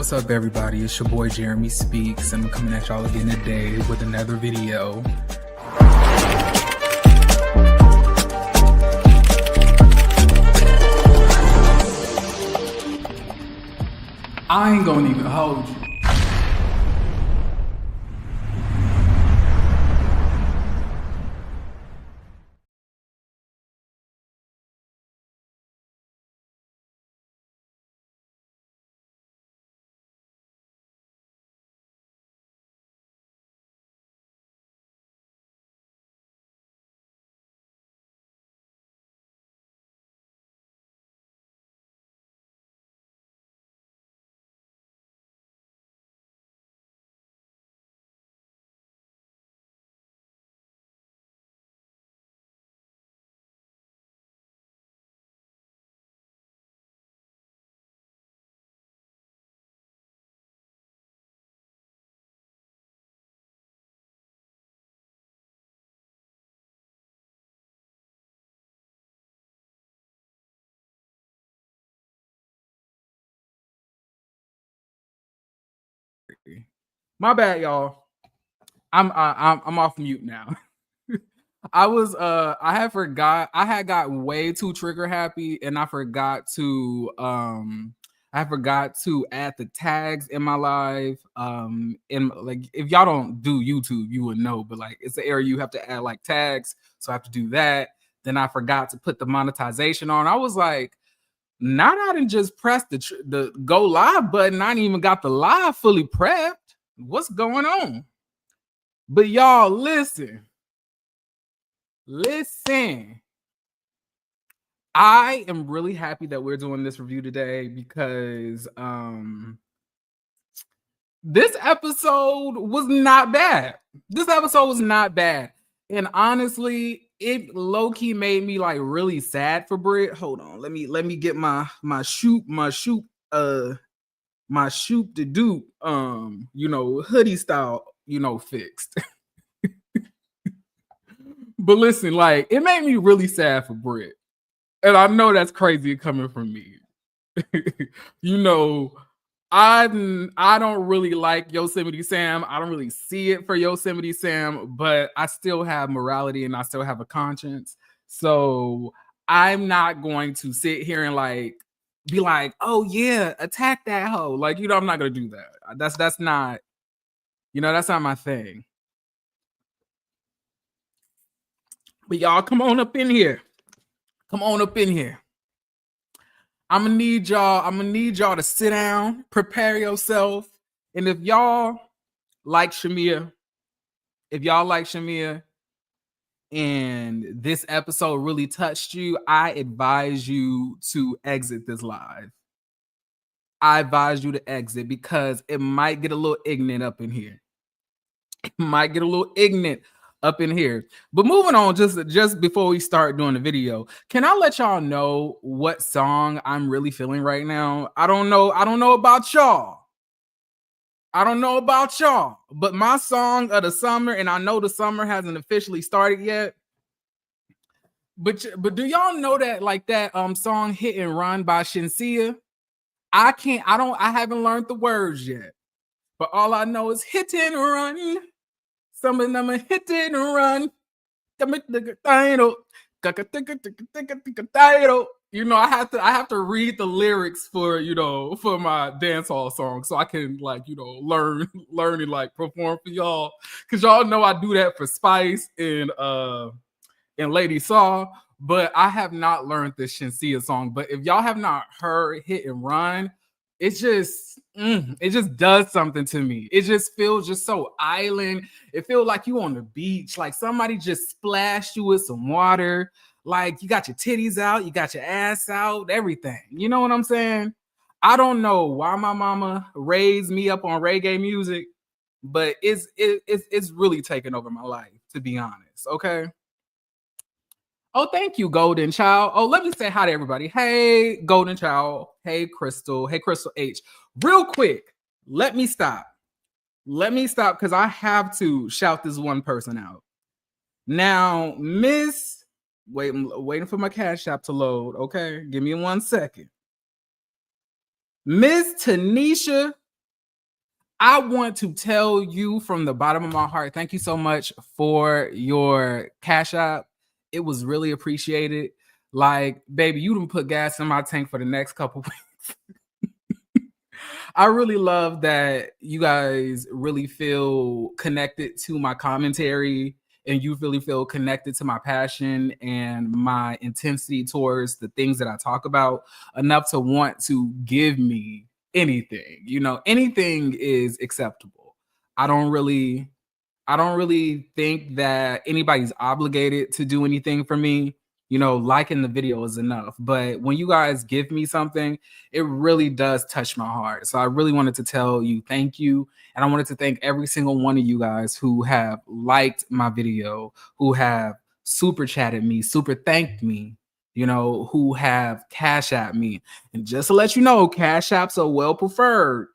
What's up, everybody? It's your boy Jeremy Speaks, and I'm coming at y'all again today with another video. I ain't gonna even hold you. My bad, y'all. I'm off mute now. I had got way too trigger happy, and I forgot to add the tags in my live. And like, if y'all don't do YouTube, you would know, but like, it's the area you have to add like tags, so I have to do that. Then I forgot to put the monetization on. I was like, now I didn't just press the go live button. I didn't even got the live fully prepped. What's going on? But y'all, listen. I am really happy that we're doing this review today because this episode was not bad. And honestly, it low-key made me like really sad for Brit. Hold on, let me get my shoot to do hoodie style, fixed. But listen, like, it made me really sad for Brit. And I know that's crazy coming from me. I don't really like Yosemite Sam. I don't really see it for Yosemite Sam, but I still have morality and I still have a conscience. So I'm not going to sit here and like be like, oh yeah, attack that hoe. Like, I'm not gonna do that. That's not, that's not my thing. But y'all, come on up in here. I'm gonna need y'all to sit down, prepare yourself. And if y'all like Shamea, and this episode really touched you, I advise you to exit this live. I advise you to exit because it might get a little ignorant up in here. But moving on, just before we start doing the video, can I let y'all know what song I'm really feeling right now? I don't know about y'all. But my song of the summer, and I know the summer hasn't officially started yet. But do y'all know that like that song Hit and Run by Shamea? I haven't learned the words yet. But all I know is hit and run. Some of them are hit and run. I have to read the lyrics for my dancehall song so I can learn and like perform for y'all, because y'all know I do that for Spice and Lady Saw, but I have not learned the Shamea song. But if y'all have not heard Hit and Run, it just does something to me. It just feels just so island. It feels like you on the beach, like somebody just splashed you with some water. Like you got your titties out, you got your ass out, everything. You know what I'm saying? I don't know why my mama raised me up on reggae music, but it's really taken over my life, to be honest. Okay. Oh, thank you, Golden Child. Oh, let me say hi to everybody. Hey, Golden Child. Hey, Crystal. Hey, Crystal H. Real quick, let me stop because I have to shout this one person out. Now, Miss, I'm waiting for my Cashapp to load. Okay, give me 1 second. Miss Tanisha I want to tell you from the bottom of my heart, thank you so much for your Cash App. It was really appreciated. Like, baby, you done put gas in my tank for the next couple weeks. I really love that you guys really feel connected to my commentary and you really feel connected to my passion and my intensity towards the things that I talk about enough to want to give me anything. You know, anything is acceptable. I don't really think that anybody's obligated to do anything for me. You know, liking the video is enough. But when you guys give me something, it really does touch my heart. So I really wanted to tell you thank you. And I wanted to thank every single one of you guys who have liked my video, who have super chatted me, super thanked me, you know, who have Cash App me. And just to let you know, Cash Apps are well preferred.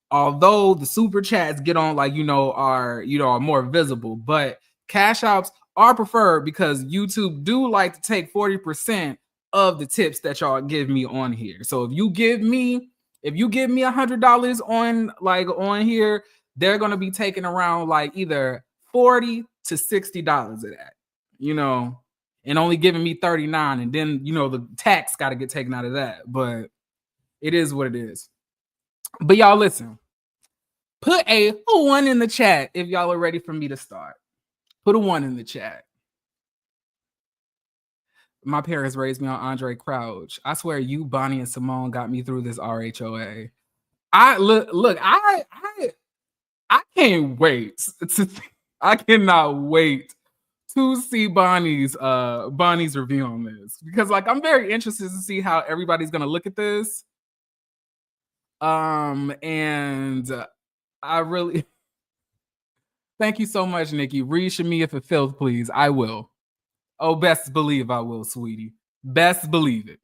Although the super chats get on are more visible, but Cash Apps are preferred because YouTube do like to take 40% of the tips that y'all give me on here. So if you give me $100 on here, they're gonna be taking around like either $40 to $60 of that, you know, and only giving me 39, and then the tax got to get taken out of that. But it is what it is. But y'all listen. Put a 1 in the chat if y'all are ready for me to start. Put a 1 in the chat. My parents raised me on Andre Crouch. I swear you, Bonnie, and Simone got me through this RHOA. I can't wait I cannot wait to see Bonnie's review on this, because I'm very interested to see how everybody's gonna look at this. And I really thank you so much, Nikki. Read Shamea for filth, please. I will. Oh, best believe I will, sweetie. Best believe it.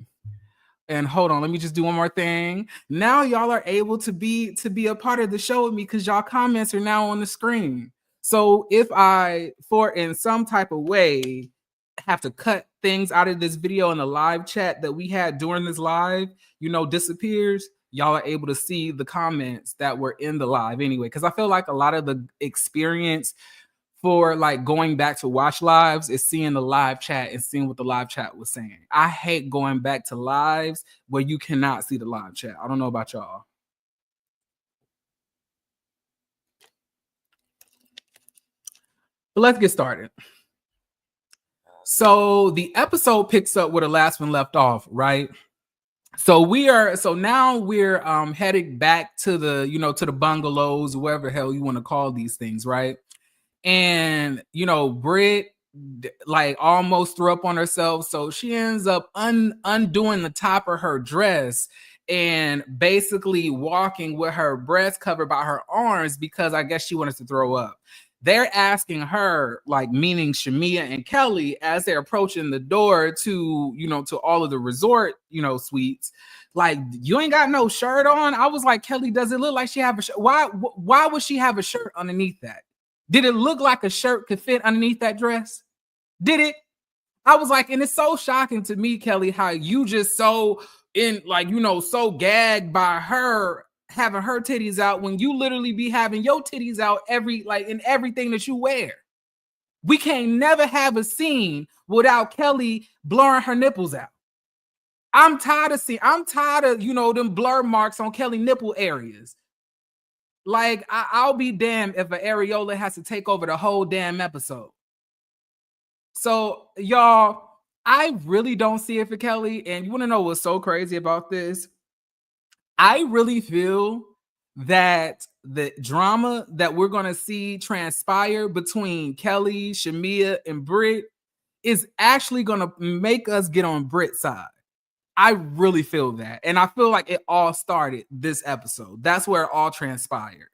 And hold on, let me just do one more thing. Now y'all are able to be a part of the show with me because y'all comments are now on the screen. So if I, in some type of way, have to cut things out of this video in the live chat that we had during this live, disappears, y'all are able to see the comments that were in the live anyway. Because I feel like a lot of the experience for going back to watch lives is seeing the live chat and seeing what the live chat was saying. I hate going back to lives where you cannot see the live chat. I don't know about y'all. But let's get started. So the episode picks up where the last one left off, right? So now we're heading back to the, to the bungalows, wherever the hell you want to call these things, right? And Brit almost threw up on herself, so she ends up undoing the top of her dress and basically walking with her breast covered by her arms because I guess she wanted to throw up. They're asking her, meaning Shamea and Kelly, as they're approaching the door to to all of the resort suites, you ain't got no shirt on. I was like, Kelly, does it look like she have a shirt? Why would she have a shirt underneath that? Did it look like a shirt could fit underneath that dress? Did it? I was like, and it's so shocking to me, Kelly, how you just so so gagged by her having her titties out when you literally be having your titties out in everything that you wear. We can't never have a scene without Kelly blurring her nipples out. I'm tired of them blur marks on Kelly nipple areas. I'll be damned if an areola has to take over the whole damn episode. So, y'all, I really don't see it for Kelly. And you want to know what's so crazy about this? I really feel that the drama that we're going to see transpire between Kelly, Shamea, and Brit is actually going to make us get on Brit's side. I really feel that. And I feel like it all started this episode. That's where it all transpired,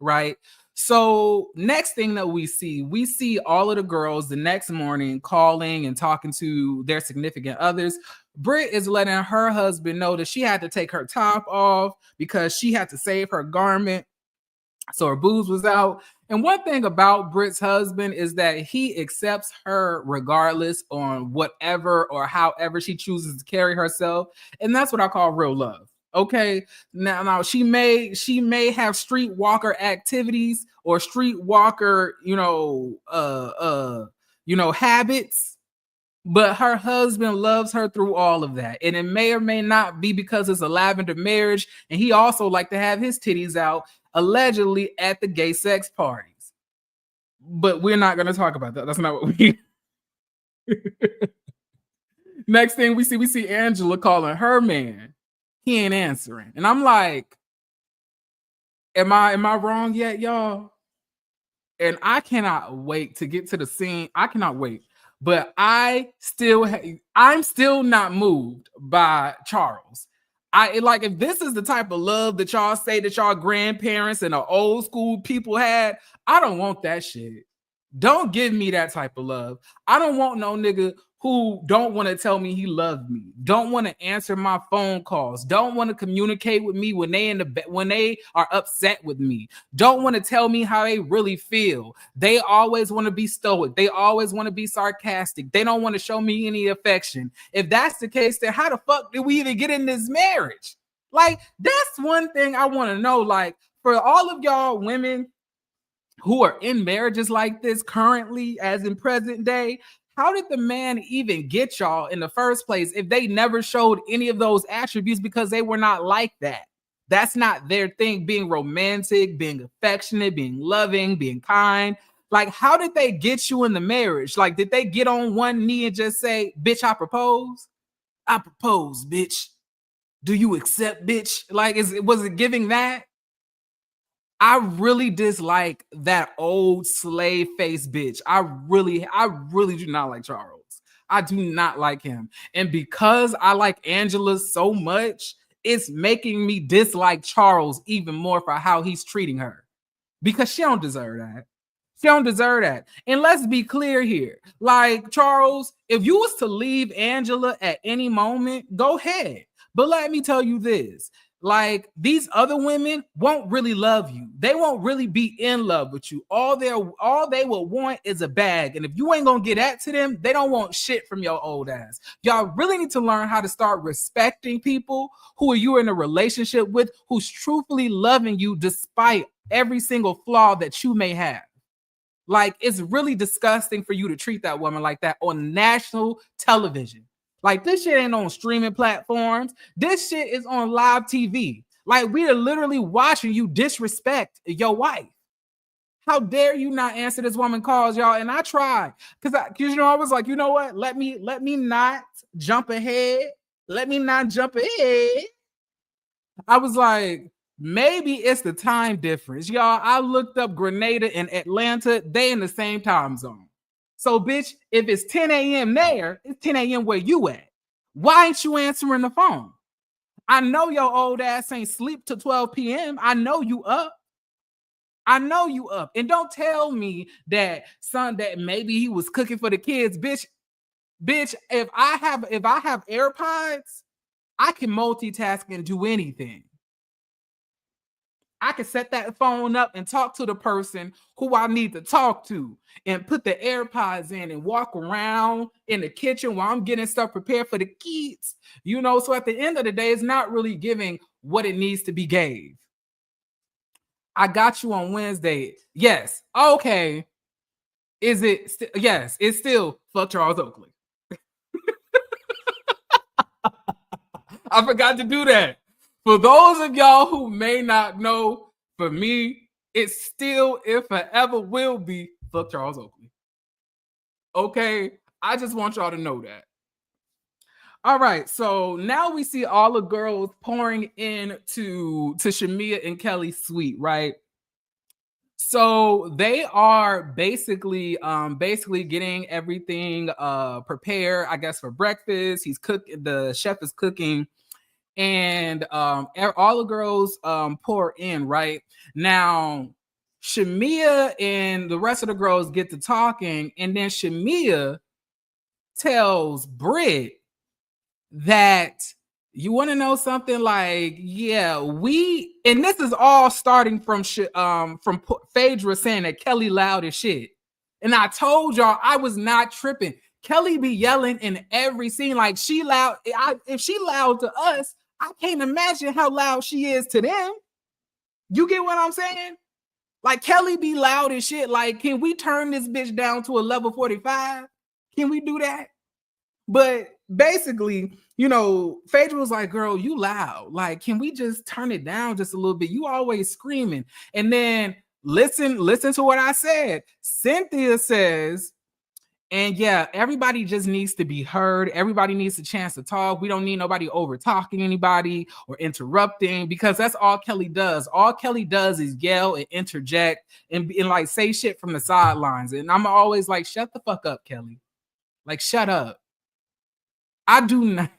right? So next thing that we see all of the girls the next morning calling and talking to their significant others. Brit is letting her husband know that she had to take her top off because she had to save her garment. So her boobs was out. And one thing about Brit's husband is that he accepts her regardless on whatever or however she chooses to carry herself. And that's what I call real love. Okay, now she may have streetwalker activities or streetwalker, habits, but her husband loves her through all of that. And it may or may not be because it's a lavender marriage, and he also like to have his titties out, allegedly at the gay sex parties. But we're not going to talk about that. That's not what we. Next thing we see Angela calling her man. He ain't answering, and I'm like, am I wrong yet, y'all? And I cannot wait to get to the scene. I cannot wait. But I'm still not moved by Charles. If this is the type of love that y'all say that y'all grandparents and the old school people had, I don't want that shit. Don't give me that type of love. I don't want no nigga who don't want to tell me he loved me, don't want to answer my phone calls, don't want to communicate with me when they are upset with me, don't want to tell me how they really feel. They always want to be stoic. They always want to be sarcastic. They don't want to show me any affection. If that's the case, then how the fuck did we even get in this marriage? Like, that's one thing I want to know. Like, for all of y'all women who are in marriages like this currently, as in present day, how did the man even get y'all in the first place if they never showed any of those attributes because they were not like that? That's not their thing, being romantic, being affectionate, being loving, being kind. Like, how did they get you in the marriage? Like, did they get on one knee and just say, bitch, I propose? I propose, bitch. Do you accept, bitch? Like, was it giving that? I really dislike that old slave face bitch. I really do not like Charles. I do not like him. And because I like Angela so much, it's making me dislike Charles even more for how he's treating her. Because she don't deserve that. She don't deserve that. And let's be clear here. Like, Charles, if you was to leave Angela at any moment, go ahead. But let me tell you this. Like, these other women won't really love you. They won't really be in love with you. All they will want is a bag. And if you ain't gonna get that to them, they don't want shit from your old ass. Y'all really need to learn how to start respecting people who you're in a relationship with, who's truthfully loving you despite every single flaw that you may have. Like, it's really disgusting for you to treat that woman like that on national television. Like, this shit ain't on streaming platforms. This shit is on live TV. Like, we are literally watching you disrespect your wife. How dare you not answer this woman calls, y'all? And I tried. Because I was like, you know what? Let me not jump ahead. Let me not jump ahead. I was like, maybe it's the time difference. Y'all, I looked up Grenada and Atlanta. They in the same time zone. So, bitch, if it's 10 a.m. there, it's 10 a.m. where you at. Why ain't you answering the phone? I know your old ass ain't sleep till 12 p.m. I know you up. And don't tell me that maybe he was cooking for the kids. Bitch, if I have AirPods, I can multitask and do anything. I can set that phone up and talk to the person who I need to talk to and put the AirPods in and walk around in the kitchen while I'm getting stuff prepared for the kids. So at the end of the day, it's not really giving what it needs to be gave. I got you on Wednesday. Yes. Okay. Is it? Yes. It's still fuck Charles Oakley. I forgot to do that. For those of y'all who may not know, for me, it's still, if forever will be, fuck Charles Oakley. Okay? I just want y'all to know that. All right, so now we see all the girls pouring in to Shamea and Kelly's suite, right? So they are basically getting everything prepared, I guess, for breakfast. The chef is cooking. And all the girls pour in, right? Now, Shamea and the rest of the girls get to talking, and then Shamea tells Brit that, you want to know something? Like, yeah, and this is all starting from Phaedra saying that Kelly loud as shit. And I told y'all I was not tripping. Kelly be yelling in every scene. Like, she loud. If she loud to us, I can't imagine how loud she is to them. You get what I'm saying? Like Kelly be loud as shit. Like, can we turn this bitch down to a level 45? Can we do that? But basically, you know, Phaedra was like, girl, you loud. Like, can we just turn it down just a little bit? You always screaming. And then listen to what I said. Cynthia says, and yeah, everybody just needs to be heard. Everybody needs a chance to talk. We don't need nobody over talking anybody or interrupting, because that's all Kelly does. All Kelly does is yell and interject and like say shit from the sidelines. And I'm always like, shut the fuck up, Kelly. Like, shut up. I do not.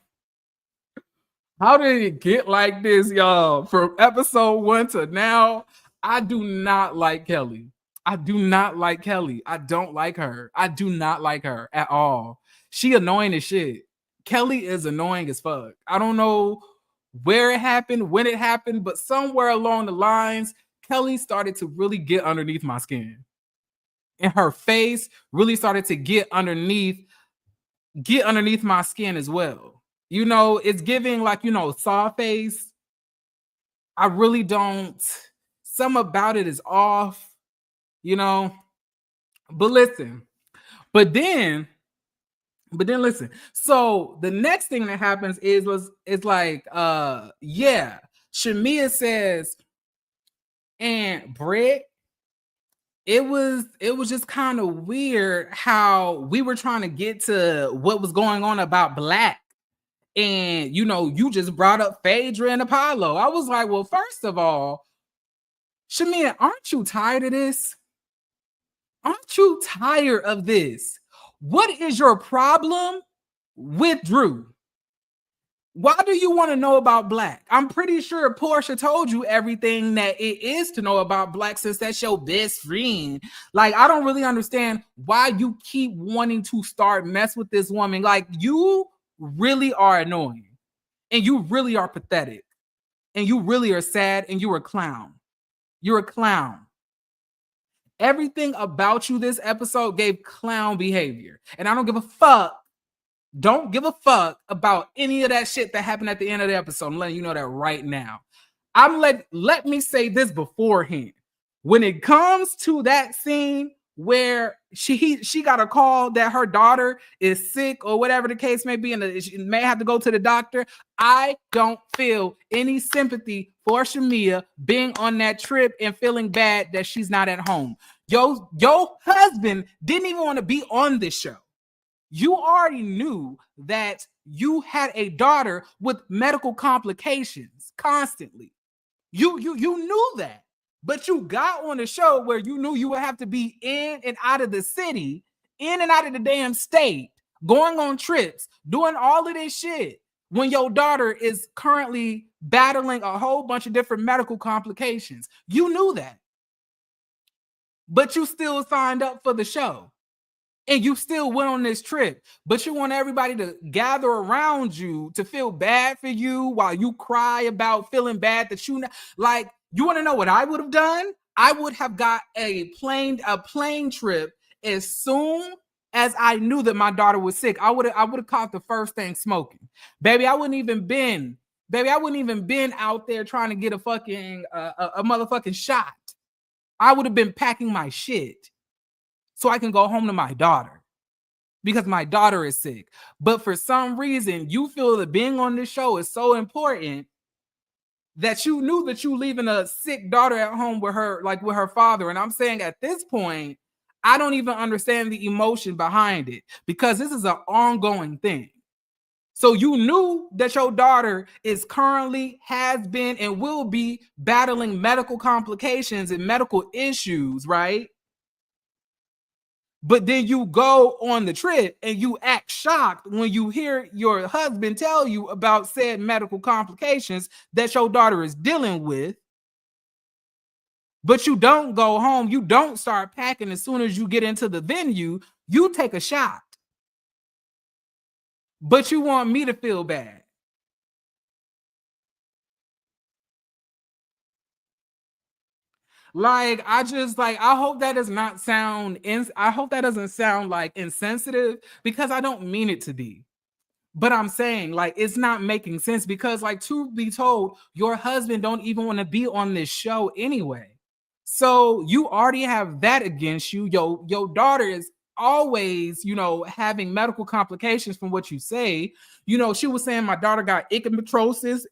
How did it get like this, y'all? From episode 1 to now, I do not like Kelly. I do not like Kelly. I don't like her. I do not like her at all. She annoying as shit. Kelly is annoying as fuck. I don't know where it happened, when it happened, but somewhere along the lines, Kelly started to really get underneath my skin. And her face really started to get underneath my skin as well. You know, it's giving like, you know, saw face. I really don't. Some about it is off, you know. But listen. But then listen. So the next thing that happens is like, yeah, Shamea says, and Brit, it was just kind of weird how we were trying to get to what was going on about Black. And, you know, you just brought up Phaedra and Apollo. I was like, well, first of all, Shamea, aren't you tired of this? Aren't you tired of this? What is your problem with Drew? Why do you want to know about Black? I'm pretty sure Portia told you everything that it is to know about Black, since that's your best friend. Like, I don't really understand why you keep wanting to start mess with this woman. Like, you really are annoying, and you really are pathetic, and you really are sad, and you're a clown. You're a clown. Everything about you this episode gave clown behavior, and I don't give a fuck. Don't give a fuck about any of that shit that happened at the end of the episode. I'm letting you know that right now. Let me say this beforehand. When it comes to that scene where she got a call that her daughter is sick or whatever the case may be, and she may have to go to the doctor, I don't feel any sympathy for Shamea being on that trip and feeling bad that she's not at home. Your husband didn't even want to be on this show. You already knew that you had a daughter with medical complications constantly. You knew that, but you got on a show where you knew you would have to be in and out of the city, in and out of the damn state, going on trips, doing all of this shit when your daughter is currently battling a whole bunch of different medical complications. You knew that, but you still signed up for the show. And you still went on this trip, but you want everybody to gather around you to feel bad for you while you cry about feeling bad that you like. You want to know what I would have done? I would have got a plane trip as soon as I knew that my daughter was sick. I would have caught the first thing smoking, baby. I wouldn't even been out there trying to get a fucking a motherfucking shot. I would have been packing my shit so I can go home to my daughter, because my daughter is sick. But for some reason, you feel that being on this show is so important that you knew that you leaving a sick daughter at home with her, like with her father. And I'm saying at this point, I don't even understand the emotion behind it, because this is an ongoing thing. So you knew that your daughter is currently, has been, and will be battling medical complications and medical issues, right? But then you go on the trip and you act shocked when you hear your husband tell you about said medical complications that your daughter is dealing with. But you don't go home. You don't start packing as soon as you get into the venue. You take a shot. But you want me to feel bad. Like, I hope that does not sound, I hope that doesn't sound like insensitive, because I don't mean it to be. But I'm saying, like, it's not making sense because, like, to be told, your husband don't even want to be on this show anyway. So you already have that against you. Your daughter is always, having medical complications from what you say. She was saying my daughter got acomatosis,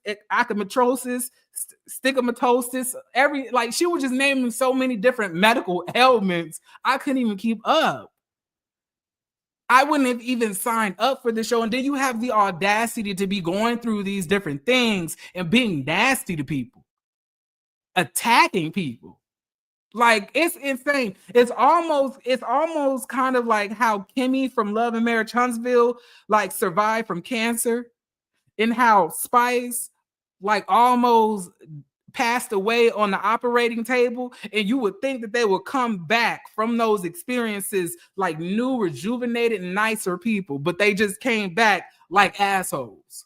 stigmatosis, she was just naming so many different medical ailments. I couldn't even keep up. I wouldn't have even signed up for the show. And then you have the audacity to be going through these different things and being nasty to people, attacking people. Like, it's insane. It's almost kind of like how Kimmy from Love and Marriage Huntsville like survived from cancer, and how Spice like almost passed away on the operating table, and you would think that they would come back from those experiences like new, rejuvenated, nicer people, but they just came back like assholes.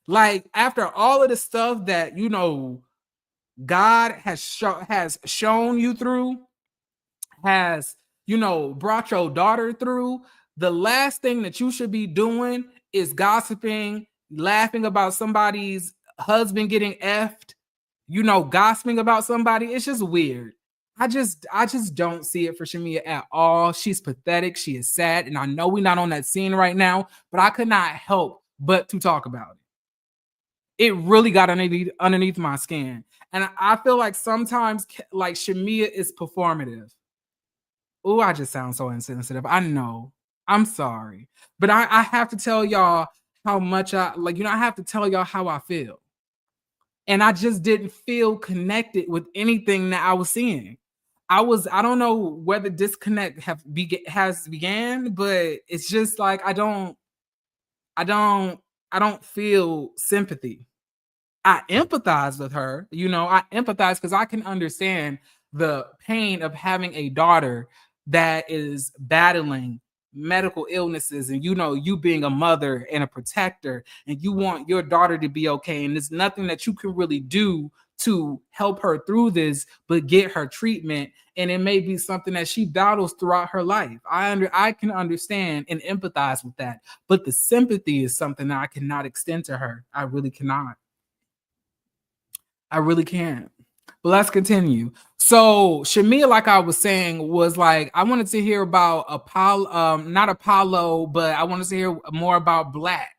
Like, after all of the stuff that God has shown you through, has brought your daughter through, the last thing that you should be doing is gossiping, laughing about somebody's husband getting effed, gossiping about somebody. It's just weird. I just don't see it for Shamea at all. She's pathetic. She is sad. And I know we're not on that scene right now, but I could not help but to talk about it. It really got underneath my skin. And I feel like sometimes like Shamea is performative. Oh, I just sound so insensitive. I know. I'm sorry. But I have to tell y'all how much I have to tell y'all how I feel. And I just didn't feel connected with anything that I was seeing. I don't know where the disconnect has began, but it's just like I don't feel sympathy. I empathize with her. I empathize because I can understand the pain of having a daughter that is battling medical illnesses, and you being a mother and a protector, and you want your daughter to be okay, and there's nothing that you can really do to help her through this but get her treatment, and it may be something that she battles throughout her life. I can understand and empathize with that, but the sympathy is something that I cannot extend to her. I really cannot. I really can't. But let's continue. So Shamea, like I was saying, was like, I wanted to hear about Apollo, not Apollo, but I wanted to hear more about Black.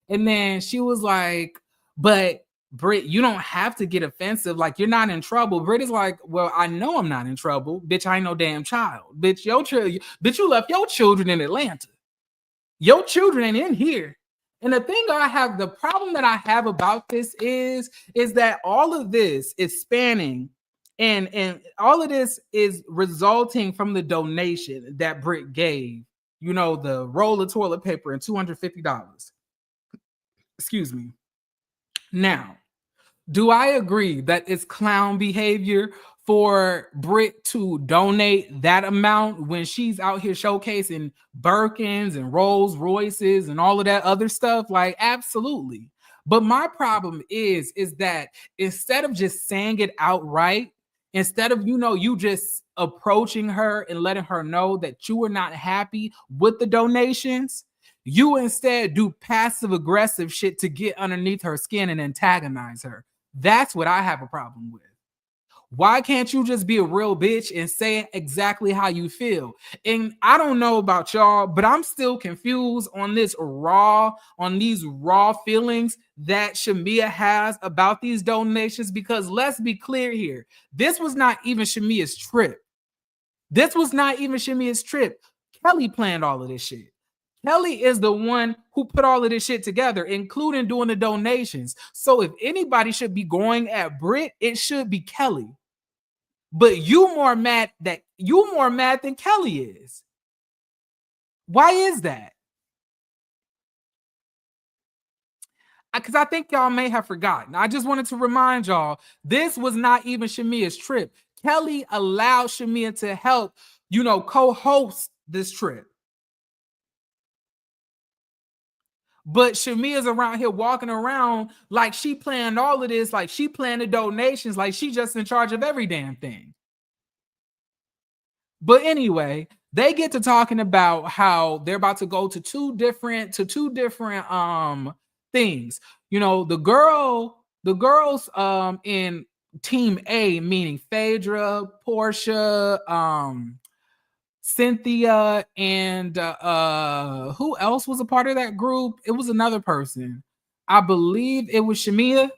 And then she was like, but Brit, you don't have to get offensive. Like, you're not in trouble. Brit is like, well, I know I'm not in trouble. Bitch, I ain't no damn child. Bitch, you left your children in Atlanta. Your children ain't in here. And the problem that I have about this is that all of this is spanning and all of this is resulting from the donation that Brit gave, the roll of toilet paper and $250. Excuse me. Now, do I agree that it's clown behavior for Brit to donate that amount when she's out here showcasing Birkins and Rolls Royces and all of that other stuff? Like, absolutely. But my problem is that instead of just saying it outright, instead of, you just approaching her and letting her know that you are not happy with the donations, you instead do passive aggressive shit to get underneath her skin and antagonize her. That's what I have a problem with. Why can't you just be a real bitch and say exactly how you feel? And I don't know about y'all, but I'm still confused on these raw feelings that Shamea has about these donations, because let's be clear here. This was not even Shamea's trip. Kelly planned all of this shit. Kelly is the one who put all of this shit together, including doing the donations. So if anybody should be going at Brit, it should be Kelly. But you more mad than Kelly is. Why is that? Because I think y'all may have forgotten. I just wanted to remind y'all, this was not even Shamea's trip. Kelly allowed Shamea to help, co-host this trip. But Shamea's around here walking around like she planned all of this, like she planned the donations, like she just in charge of every damn thing. But anyway, they get to talking about how they're about to go to two different things. You know, the girls in team A, meaning Phaedra, Portia, Cynthia, and who else was a part of that group? It was another person. I believe it was Shamea.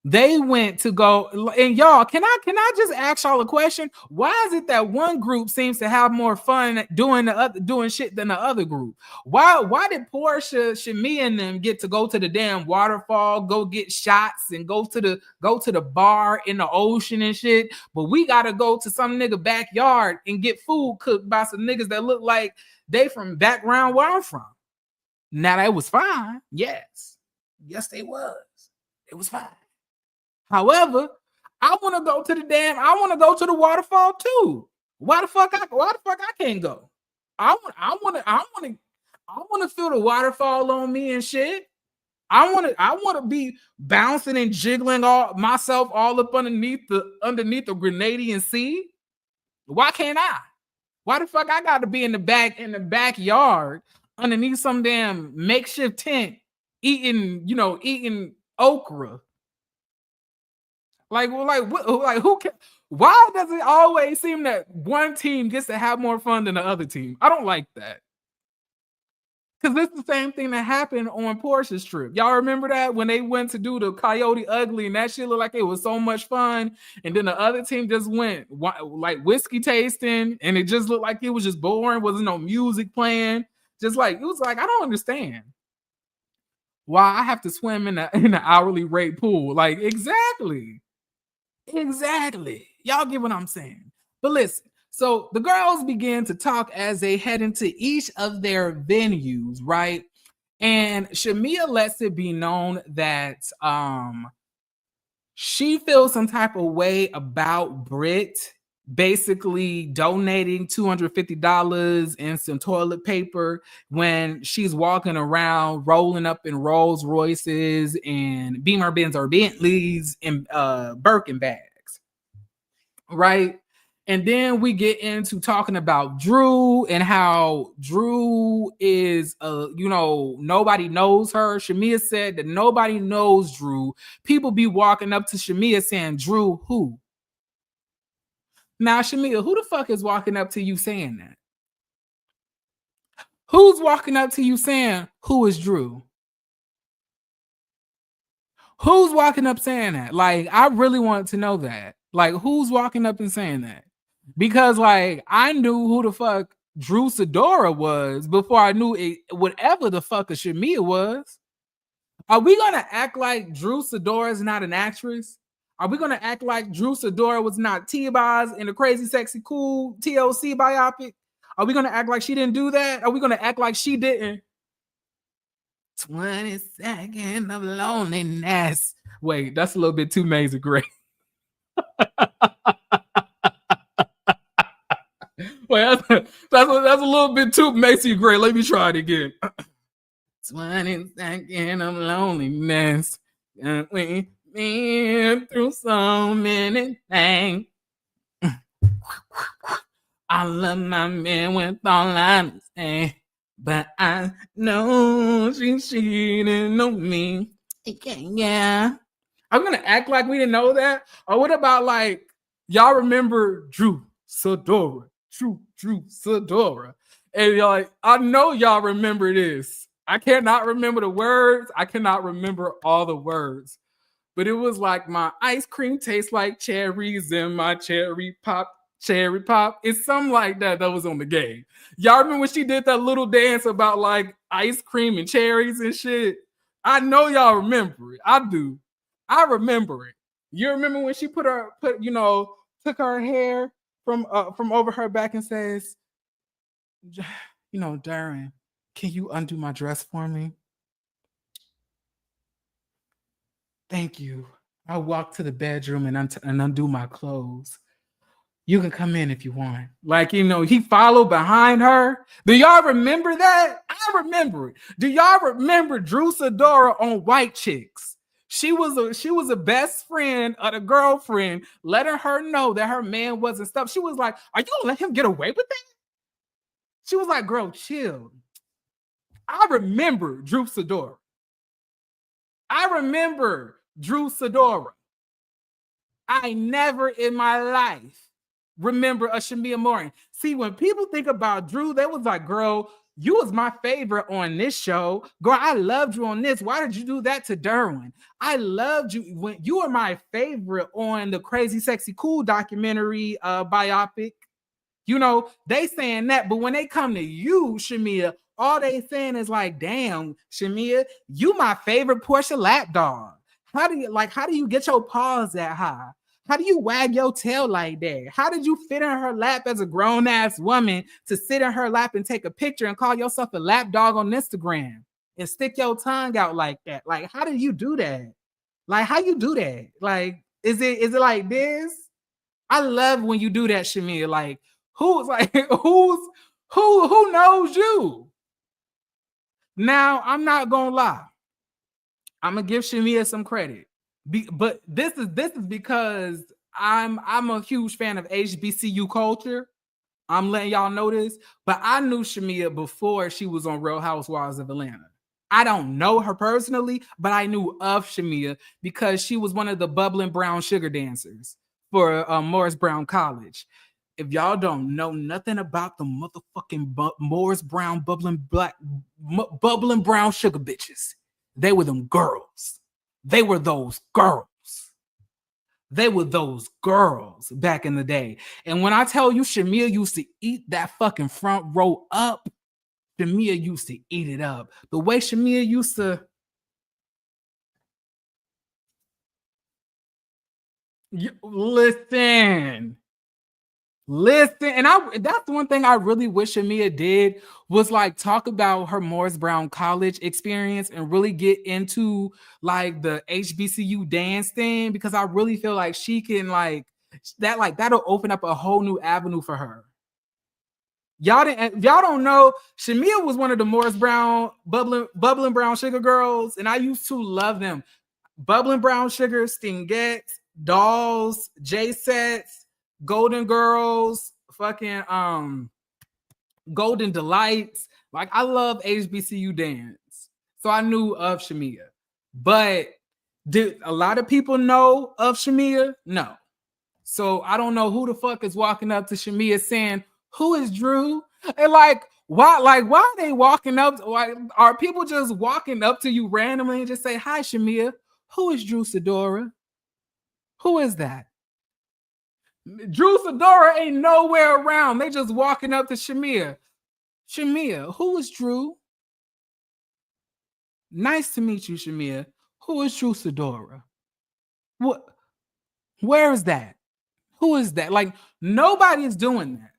They went to go, and y'all, can I just ask y'all a question? Why is it that one group seems to have more fun doing shit than the other group? Why did Portia, Shamea, and them get to go to the damn waterfall, go get shots, and go to the bar in the ocean and shit? But we gotta go to some nigga backyard and get food cooked by some niggas that look like they from background where I'm from. Now that was fine. Yes, they was. It was fine. However, I want to go to the waterfall too. Why the fuck I can't go? I want to feel the waterfall on me and shit. I want to be bouncing and jiggling myself all up underneath the Grenadian Sea. Why can't I? Why the fuck I got to be in the backyard underneath some damn makeshift tent eating okra? Like who can? Why does it always seem that one team gets to have more fun than the other team? I don't like that. Because it's the same thing that happened on Portia's trip. Y'all remember that when they went to do the Coyote Ugly and that shit looked like it was so much fun, and then the other team just went like whiskey tasting, and it just looked like it was just boring. Wasn't no music playing. Just like it was like I don't understand why I have to swim in the hourly rate pool. Like exactly. Y'all get what I'm saying. But listen, so the girls begin to talk as they head into each of their venues, right? And Shamea lets it be known that she feels some type of way about Brit basically donating $250 and some toilet paper when she's walking around rolling up in Rolls Royces and Beamer Benz or Bentleys and Birkin bags, right? And then we get into talking about Drew and how Drew is nobody knows her. Shamea said that nobody knows Drew. People be walking up to Shamea saying, Drew who? Now, Shamea, who the fuck is walking up to you saying that? Who's walking up to you saying, who is Drew? Who's walking up saying that? Like, I really want to know that. Like, who's walking up and saying that? Because, like, I knew who the fuck Drew Sidora was before I knew whatever the fuck a Shamea was. Are we going to act like Drew Sidora is not an actress? Are we going to act like Drew Sidora was not T-Boz in the Crazy Sexy Cool TLC biopic? Are we going to act like she didn't do that? Are we going to act like she didn't? 20 seconds of loneliness. Wait, that's a little bit too Mazy Gray. Wait, that's a little bit too Macy Gray. Let me try it again. 20 seconds of loneliness. We been through so many things. I love my man with all I say, but I know she's cheating on me. Yeah. I'm gonna act like we didn't know that. Or what about like y'all remember Drew Sidora? Drew Sidora. And y'all like, I know y'all remember this. I cannot remember the words. I cannot remember all the words. But it was like my ice cream tastes like cherries and my cherry pop. It's something like that was on the game. Y'all remember when she did that little dance about like ice cream and cherries and shit? I know y'all remember it. I do. I remember it. You remember when she took her hair from over her back and says, Darren, can you undo my dress for me? Thank you. I walk to the bedroom and undo my clothes. You can come in if you want. Like, he followed behind her. Do y'all remember that? I remember it. Do y'all remember Drew Sidora on White Chicks? She was a best friend of the girlfriend, letting her know that her man wasn't stuff. She was like, are you gonna let him get away with that? She was like, girl, chill. I remember Drew Sidora. I never in my life remember a Shamea Morton. See, when people think about Drew, they was like, girl, you was my favorite on this show. Girl, I loved you on this. Why did you do that to Derwin? I loved you when you were my favorite on the Crazy Sexy Cool documentary biopic. You know, they saying that, but when they come to you, Shamea, all they saying is like, damn, Shamea, you my favorite Portia lapdog. How do you get your paws that high? How do you wag your tail like that? How did you fit in her lap as a grown-ass woman to sit in her lap and take a picture and call yourself a lap dog on Instagram and stick your tongue out like that? Like, how did you do that? Like, how you do that? Like, is it like this? I love when you do that, Shamea. Like, who knows you? Now, I'm not gonna lie. I'm gonna give Shamea some credit. But this is because I'm a huge fan of HBCU culture. I'm letting y'all know this, but I knew Shamea before she was on Real Housewives of Atlanta. I don't know her personally, but I knew of Shamea because she was one of the bubbling brown sugar dancers for Morris Brown College. If y'all don't know nothing about the motherfucking Morris Brown bubbling brown sugar bitches, they were them girls. They were those girls. They were those girls back in the day. And when I tell you Shamea used to eat that fucking front row up, Shamea used to eat it up. The way Shamea used to... Listen. And that's one thing I really wish Shamea did was like talk about her Morris Brown College experience and really get into like the HBCU dance thing, because I really feel like she can that'll open up a whole new avenue for her. Y'all don't know, Shamea was one of the Morris Brown bubbling brown sugar girls, and I used to love them. Bubbling brown sugar, Stingettes, Dolls, J-Sets, Golden Girls, fucking Golden Delights. Like, I love HBCU dance. So I knew of Shamea. But did a lot of people know of Shamea? No. So I don't know who the fuck is walking up to Shamea saying, who is Drew? And why are they walking up? Why are people just walking up to you randomly and just say, hi, Shamea? Who is Drew Sidora? Who is that? Drew Sidora ain't nowhere around. They just walking up to Shamea. Shamea, who is Drew? Nice to meet you, Shamea. Who is Drew Sidora? What? Where is that? Who is that? Like, nobody's doing that.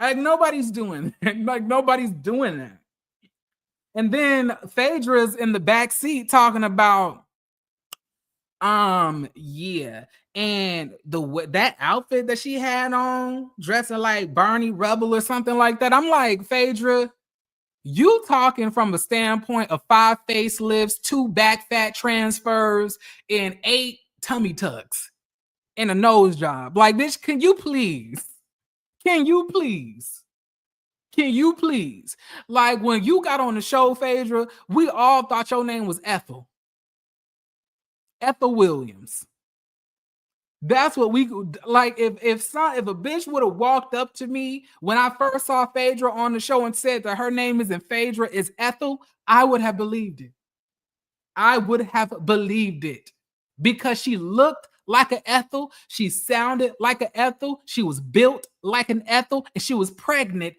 Like, nobody's doing that. Like, nobody's doing that. And then Phaedra's in the back seat talking about, yeah. And that outfit that she had on, dressing like Barney Rubble or something like that. I'm like, Phaedra, you talking from a standpoint of 5 facelifts, 2 back fat transfers, and 8 tummy tucks and a nose job. Like, bitch, can you please? Like, when you got on the show, Phaedra, we all thought your name was Ethel Williams. That's what we like. If a bitch would have walked up to me when I first saw Phaedra on the show and said that her name isn't Phaedra, it's Ethel, I would have believed it. Because she looked like an Ethel, she sounded like an Ethel, she was built like an Ethel, and she was pregnant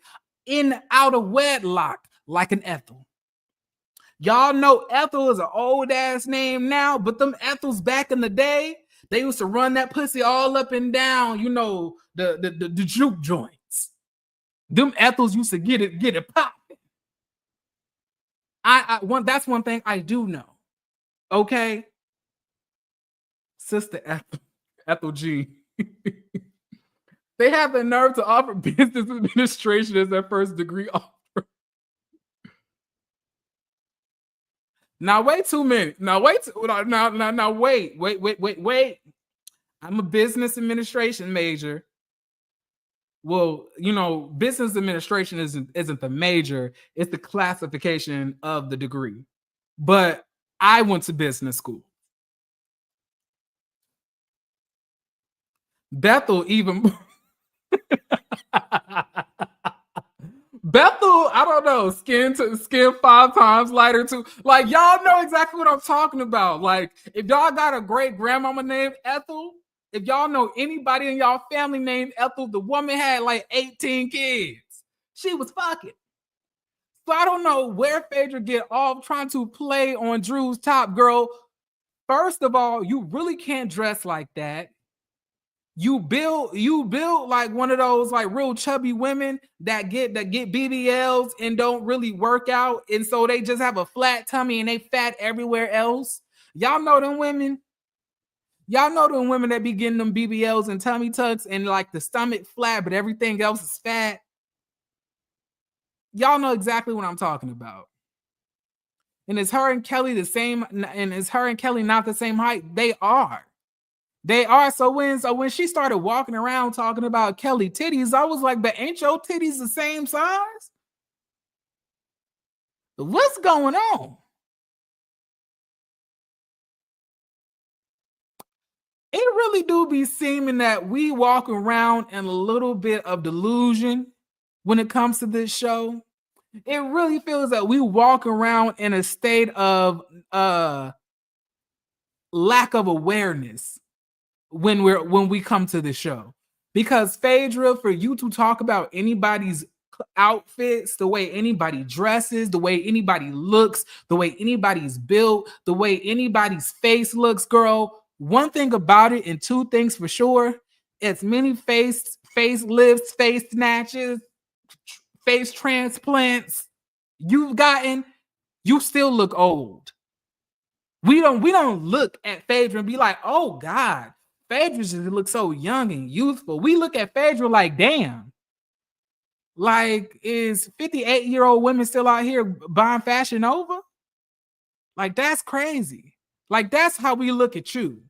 out of wedlock like an Ethel. Y'all know Ethel is an old ass name now, but them Ethels back in the day, they used to run that pussy all up and down, you know, the juke joints. Them Ethels used to get it popping. That's one thing I do know. Okay, Sister Ethel G. They have the nerve to offer business administration as their first degree offer. Now wait 2 minutes. Now wait. I'm a business administration major. Well, business administration isn't the major, it's the classification of the degree. But I went to business school. Bethel even Bethel, I don't know, skin 5 times lighter too. Like, y'all know exactly what I'm talking about. Like, if y'all got a great grandmama named Ethel, if y'all know anybody in y'all family named Ethel, the woman had like 18 kids. She was fucking. So I don't know where Phaedra get off trying to play on Drew's top, girl. First of all, you really can't dress like that. You build like one of those like real chubby women that get BBLs and don't really work out, and so they just have a flat tummy and they fat everywhere else. Y'all know them women. Y'all know them women that be getting them BBLs and tummy tucks and like the stomach flat, but everything else is fat. Y'all know exactly what I'm talking about. And is her and Kelly the same? And is her and Kelly not the same height? They are. They are. So when she started walking around talking about Kelly titties, I was like, but ain't your titties the same size? What's going on? It really do be seeming that we walk around in a little bit of delusion when it comes to this show. It really feels that we walk around in a state of lack of awareness when we come to the show. Because Phaedra, for you to talk about anybody's outfits, the way anybody dresses, the way anybody looks, the way anybody's built, the way anybody's face looks, girl, one thing about it and two things for sure, it's many face lifts, face snatches, face transplants you've gotten, you still look old. We don't look at Phaedra and be like, oh God, Phaedra just looks so young and youthful. We look at Phaedra like, damn. Like, is 58-year-old women still out here buying Fashion Nova? Like, that's crazy. Like, that's how we look at you.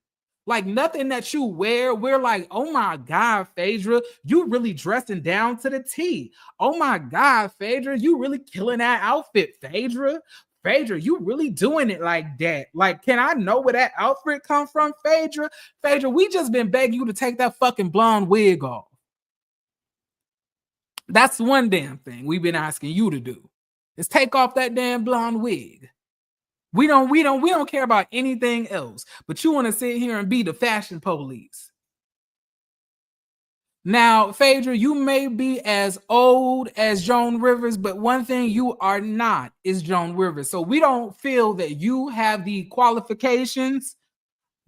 Like, nothing that you wear, we're like, oh my God, Phaedra, you really dressing down to the T. Oh my God, Phaedra, you really killing that outfit, Phaedra. Phaedra, you really doing it like that. Like, can I know where that outfit come from, Phaedra? Phaedra, we just been begging you to take that fucking blonde wig off. That's one damn thing we've been asking you to do, is take off that damn blonde wig. We don't care about anything else, but you want to sit here and be the fashion police. Now, Phaedra, you may be as old as Joan Rivers, but one thing you are not is Joan Rivers. So we don't feel that you have the qualifications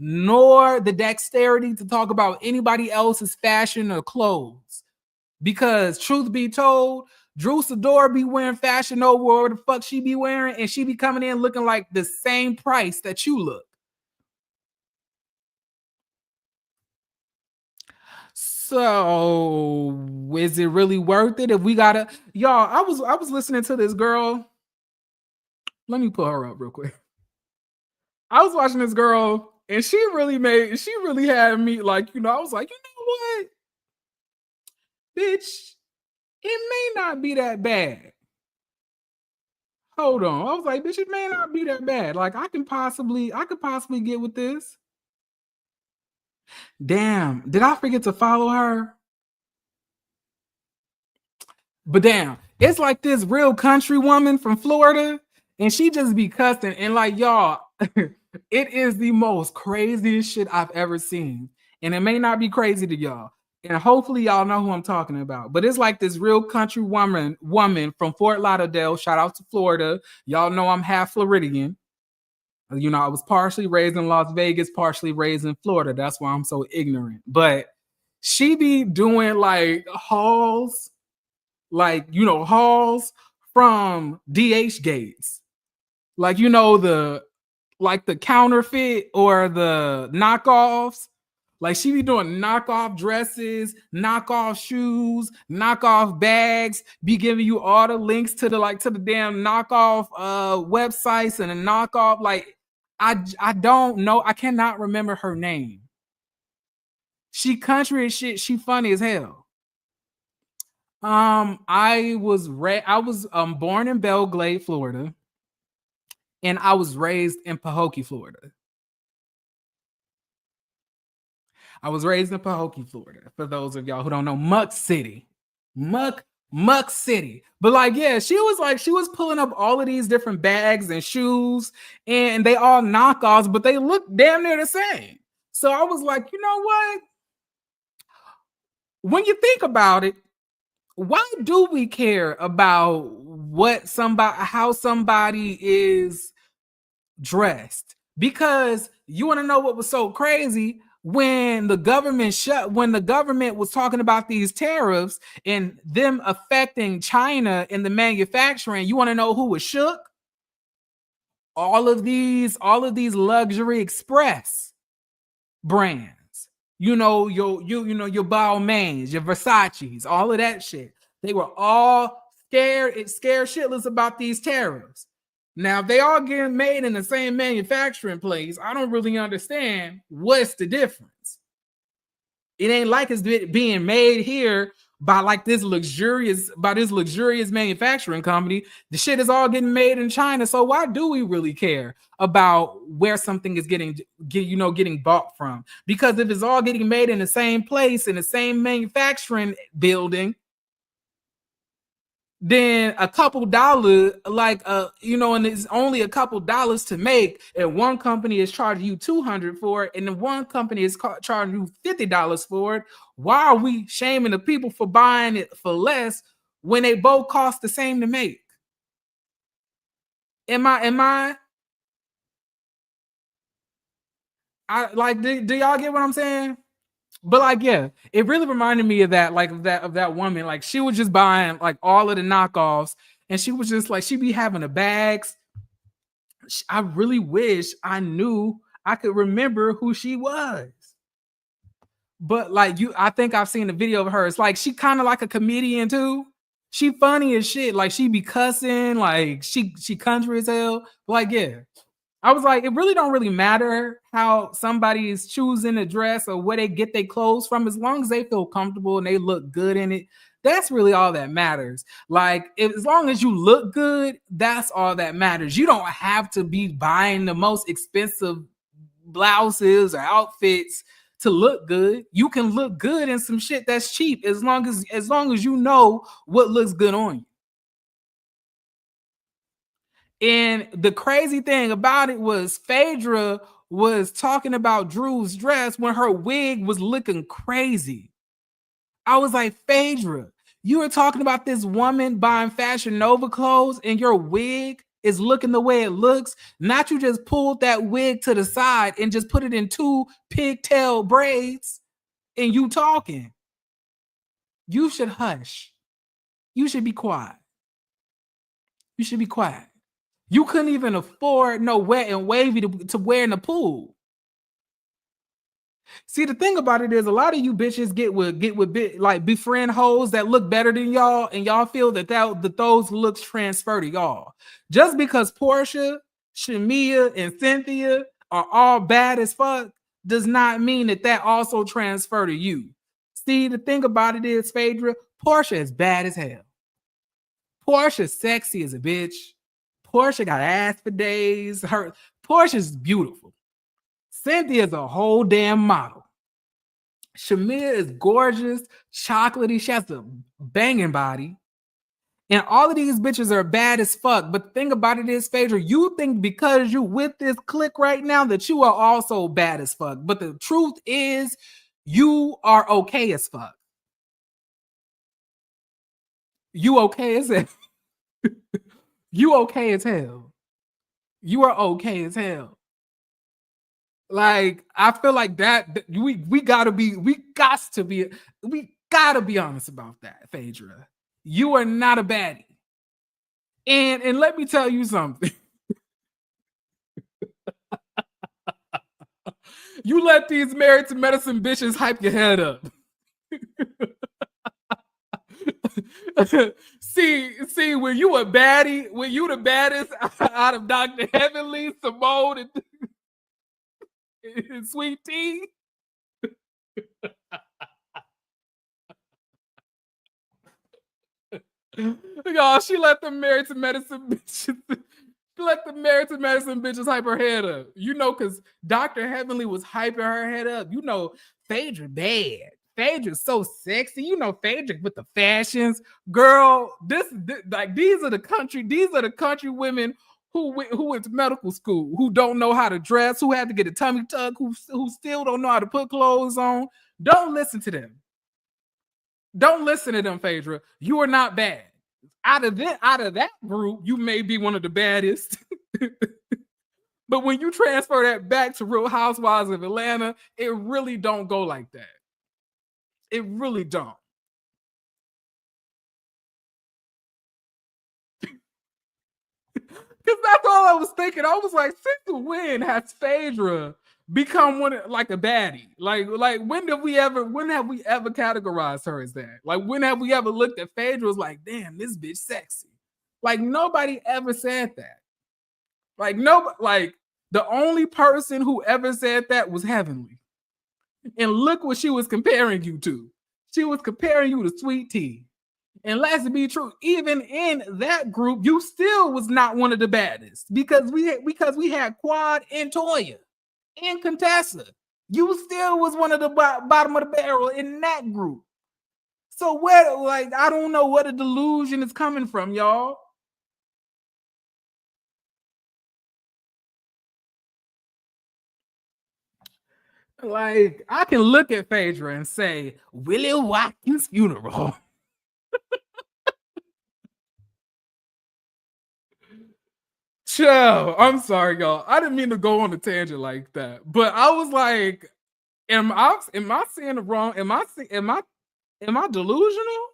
nor the dexterity to talk about anybody else's fashion or clothes. Because truth be told, Drew Sidor be wearing Fashion Nova or whatever the fuck she be wearing, and she be coming in looking like the same price that you look. So is it really worth it if we gotta, y'all? I was listening to this girl. Let me pull her up real quick. I was watching this girl, and she really had me like, I was like, you know what, bitch, it may not be that bad. Hold on. I was like, bitch, it may not be that bad. Like, I could possibly get with this. Damn, did I forget to follow her? But damn, it's like this real country woman from Florida, and she just be cussing. And like, y'all, it is the most craziest shit I've ever seen. And it may not be crazy to y'all. And hopefully y'all know who I'm talking about. But it's like this real country woman from Fort Lauderdale. Shout out to Florida. Y'all know I'm half Floridian. I was partially raised in Las Vegas, partially raised in Florida. That's why I'm so ignorant. But she be doing like hauls, hauls from DH gates. Like, the counterfeit or the knockoffs. Like, she be doing knockoff dresses, knockoff shoes, knockoff bags, be giving you all the links to the damn knockoff websites and a knockoff. Like, I don't know. I cannot remember her name. She country as shit. She funny as hell. I was born in Belgrade, Florida, and I was raised in Pahokee, Florida. I was raised in Pahokee, Florida. For those of y'all who don't know, Muck City. Muck City. But like, yeah, she was pulling up all of these different bags and shoes, and they all knockoffs, but they look damn near the same. So I was like, you know what? When you think about it, why do we care about how somebody is dressed? Because you want to know what was so crazy when the government was talking about these tariffs and them affecting China in the manufacturing. You want to know who was shook? All of these luxury express brands. You know, your Balmains, your Versace's, all of that shit. They were all scared shitless about these tariffs. Now, if they all getting made in the same manufacturing place, I don't really understand what's the difference. It ain't like it's being made here by this luxurious manufacturing company. The shit is all getting made in China. So why do we really care about where something is getting bought from? Because if it's all getting made in the same place, in the same manufacturing building, then a couple dollars, and it's only a couple dollars to make, and one company is charging you $200 for it, and then one company is charging you $50 for it. Why are we shaming the people for buying it for less when they both cost the same to make? Do y'all get what I'm saying? But yeah, it really reminded me of that woman. She was just buying all of the knockoffs, and she was just she be having the bags. I really wish I knew I could remember who she was. But I think I've seen a video of her. It's she kind of like a comedian too. She funny as shit. She be cussing. She country as hell. Yeah. I was like, it really don't really matter how somebody is choosing a dress or where they get their clothes from, as long as they feel comfortable and they look good in it. That's really all that matters. As long as you look good, that's all that matters. You don't have to be buying the most expensive blouses or outfits to look good. You can look good in some shit that's cheap as long as you know what looks good on you. And the crazy thing about it was Phaedra was talking about Drew's dress when her wig was looking crazy. I was like, Phaedra, you were talking about this woman buying Fashion Nova clothes and your wig is looking the way it looks. Not you just pulled that wig to the side and just put it in 2 pigtail braids and you talking. You should hush. You should be quiet. You should be quiet. You couldn't even afford no Wet and Wavy to wear in the pool. See, the thing about it is, a lot of you bitches befriend hoes that look better than y'all, and y'all feel that those looks transfer to y'all. Just because Portia, Shamea, and Cynthia are all bad as fuck does not mean that also transfer to you. See, the thing about it is, Phaedra, Portia is bad as hell. Portia's sexy as a bitch. Portia got ass for days. Portia's beautiful. Cynthia's a whole damn model. Shamea is gorgeous, chocolatey. She has a banging body. And all of these bitches are bad as fuck. But the thing about it is, Phaedra, you think because you with this clique right now that you are also bad as fuck. But the truth is, you are okay as fuck. You okay as hell. You okay as hell. You are okay as hell. I feel like that we gotta be honest about that, Phaedra. You are not a baddie. And let me tell you something. You let these Married to Medicine bitches hype your head up. see, when you a baddie, when you the baddest out of Dr. Heavenly, Simone, and Sweet Tea. Y'all, she let the married to medicine bitches. She let the married to medicine bitches hype her head up. You know, because Dr. Heavenly was hyping her head up. You know, Phaedra bad. Phaedra's so sexy. You know, Phaedra with the fashions. Girl, this like these are the country women who went to medical school, who don't know how to dress, who had to get a tummy tuck, who still don't know how to put clothes on. Don't listen to them. Don't listen to them, Phaedra. You are not bad. Out of that group, you may be one of the baddest. But when you transfer that back to Real Housewives of Atlanta, it really don't go like that. It really don't. Because that's all I was thinking. I was like, since when has Phaedra become one like a baddie? Like when have we ever categorized her as that? Like when have we ever looked at Phaedra as like, damn, this bitch sexy? Like nobody ever said that. Like nobody, like the only person who ever said that was Heavenly. And look what she was comparing you to. She was comparing you to Sweet Tea. And let's be true, even in that group, you still was not one of the baddest because we had Quad and Toya and Contessa. You still was one of the bottom of the barrel in that group. So where, like, I don't know where the delusion is coming from, y'all. Like, I can look at Phaedra and say, Willie Watkins' funeral. Chill. I'm sorry, y'all. I didn't mean to go on a tangent like that, but I was like, am I seeing the wrong? Am I delusional?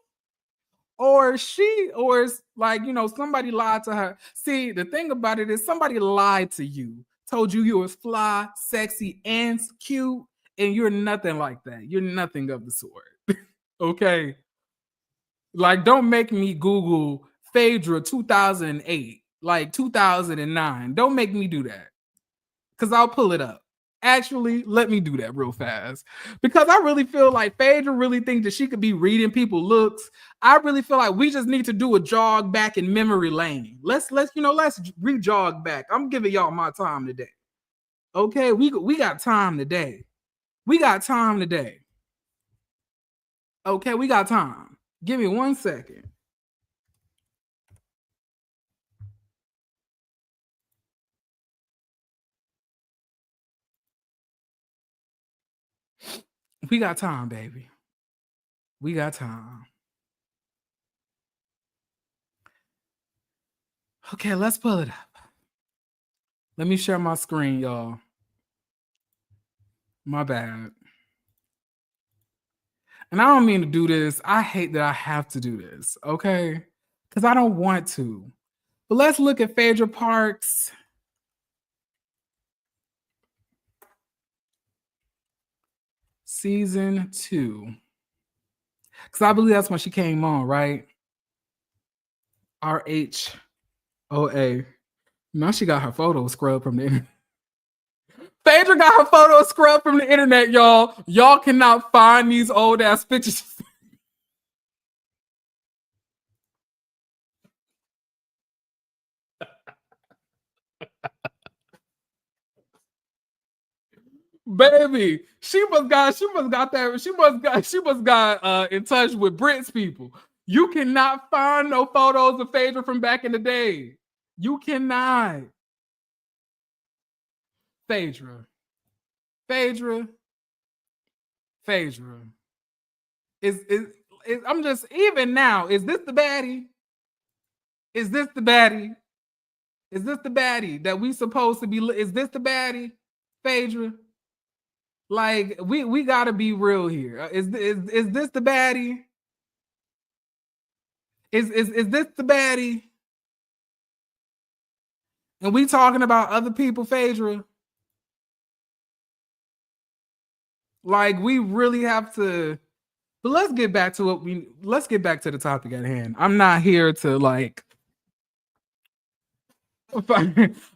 Or is like, you know, somebody lied to her. See, the thing about it is somebody lied to you, told you was fly, sexy, and cute, and you're nothing like that. You're nothing of the sort. Okay. Like, don't make me Google Phaedra 2008, like 2009. Don't make me do that because I'll pull it up. Actually, let me do that real fast because I really feel like Phaedra really thinks that she could be reading people's looks. I really feel like we just need to do a jog back in memory lane. Let's re-jog back. I'm giving y'all my time today. Okay, we got time today. We got time today. Okay, we got time. Give me 1 second. We got time, baby. We got time. Okay, let's pull it up. Let me share my screen, y'all. My bad. And I don't mean to do this. I hate that I have to do this, okay? Because I don't want to. But let's look at Phaedra Parks. Season 2. Because I believe that's when she came on, right? RHOA. Now she got her photos scrubbed from the internet. Phaedra got her photos scrubbed from the internet, y'all. Y'all cannot find these old ass pictures. Baby, she must got in touch with Brit's people. You cannot find no photos of Phaedra from back in the day. You cannot. Phaedra. Is I'm just even now. Is this the baddie? Is this the baddie? Is this the baddie that we supposed to be? Is this the baddie, Phaedra? Like we gotta be real here. Is this the baddie? Is this the baddie? And we talking about other people, Phaedra? Like we really have to. But let's get back to the topic at hand. I'm not here to like.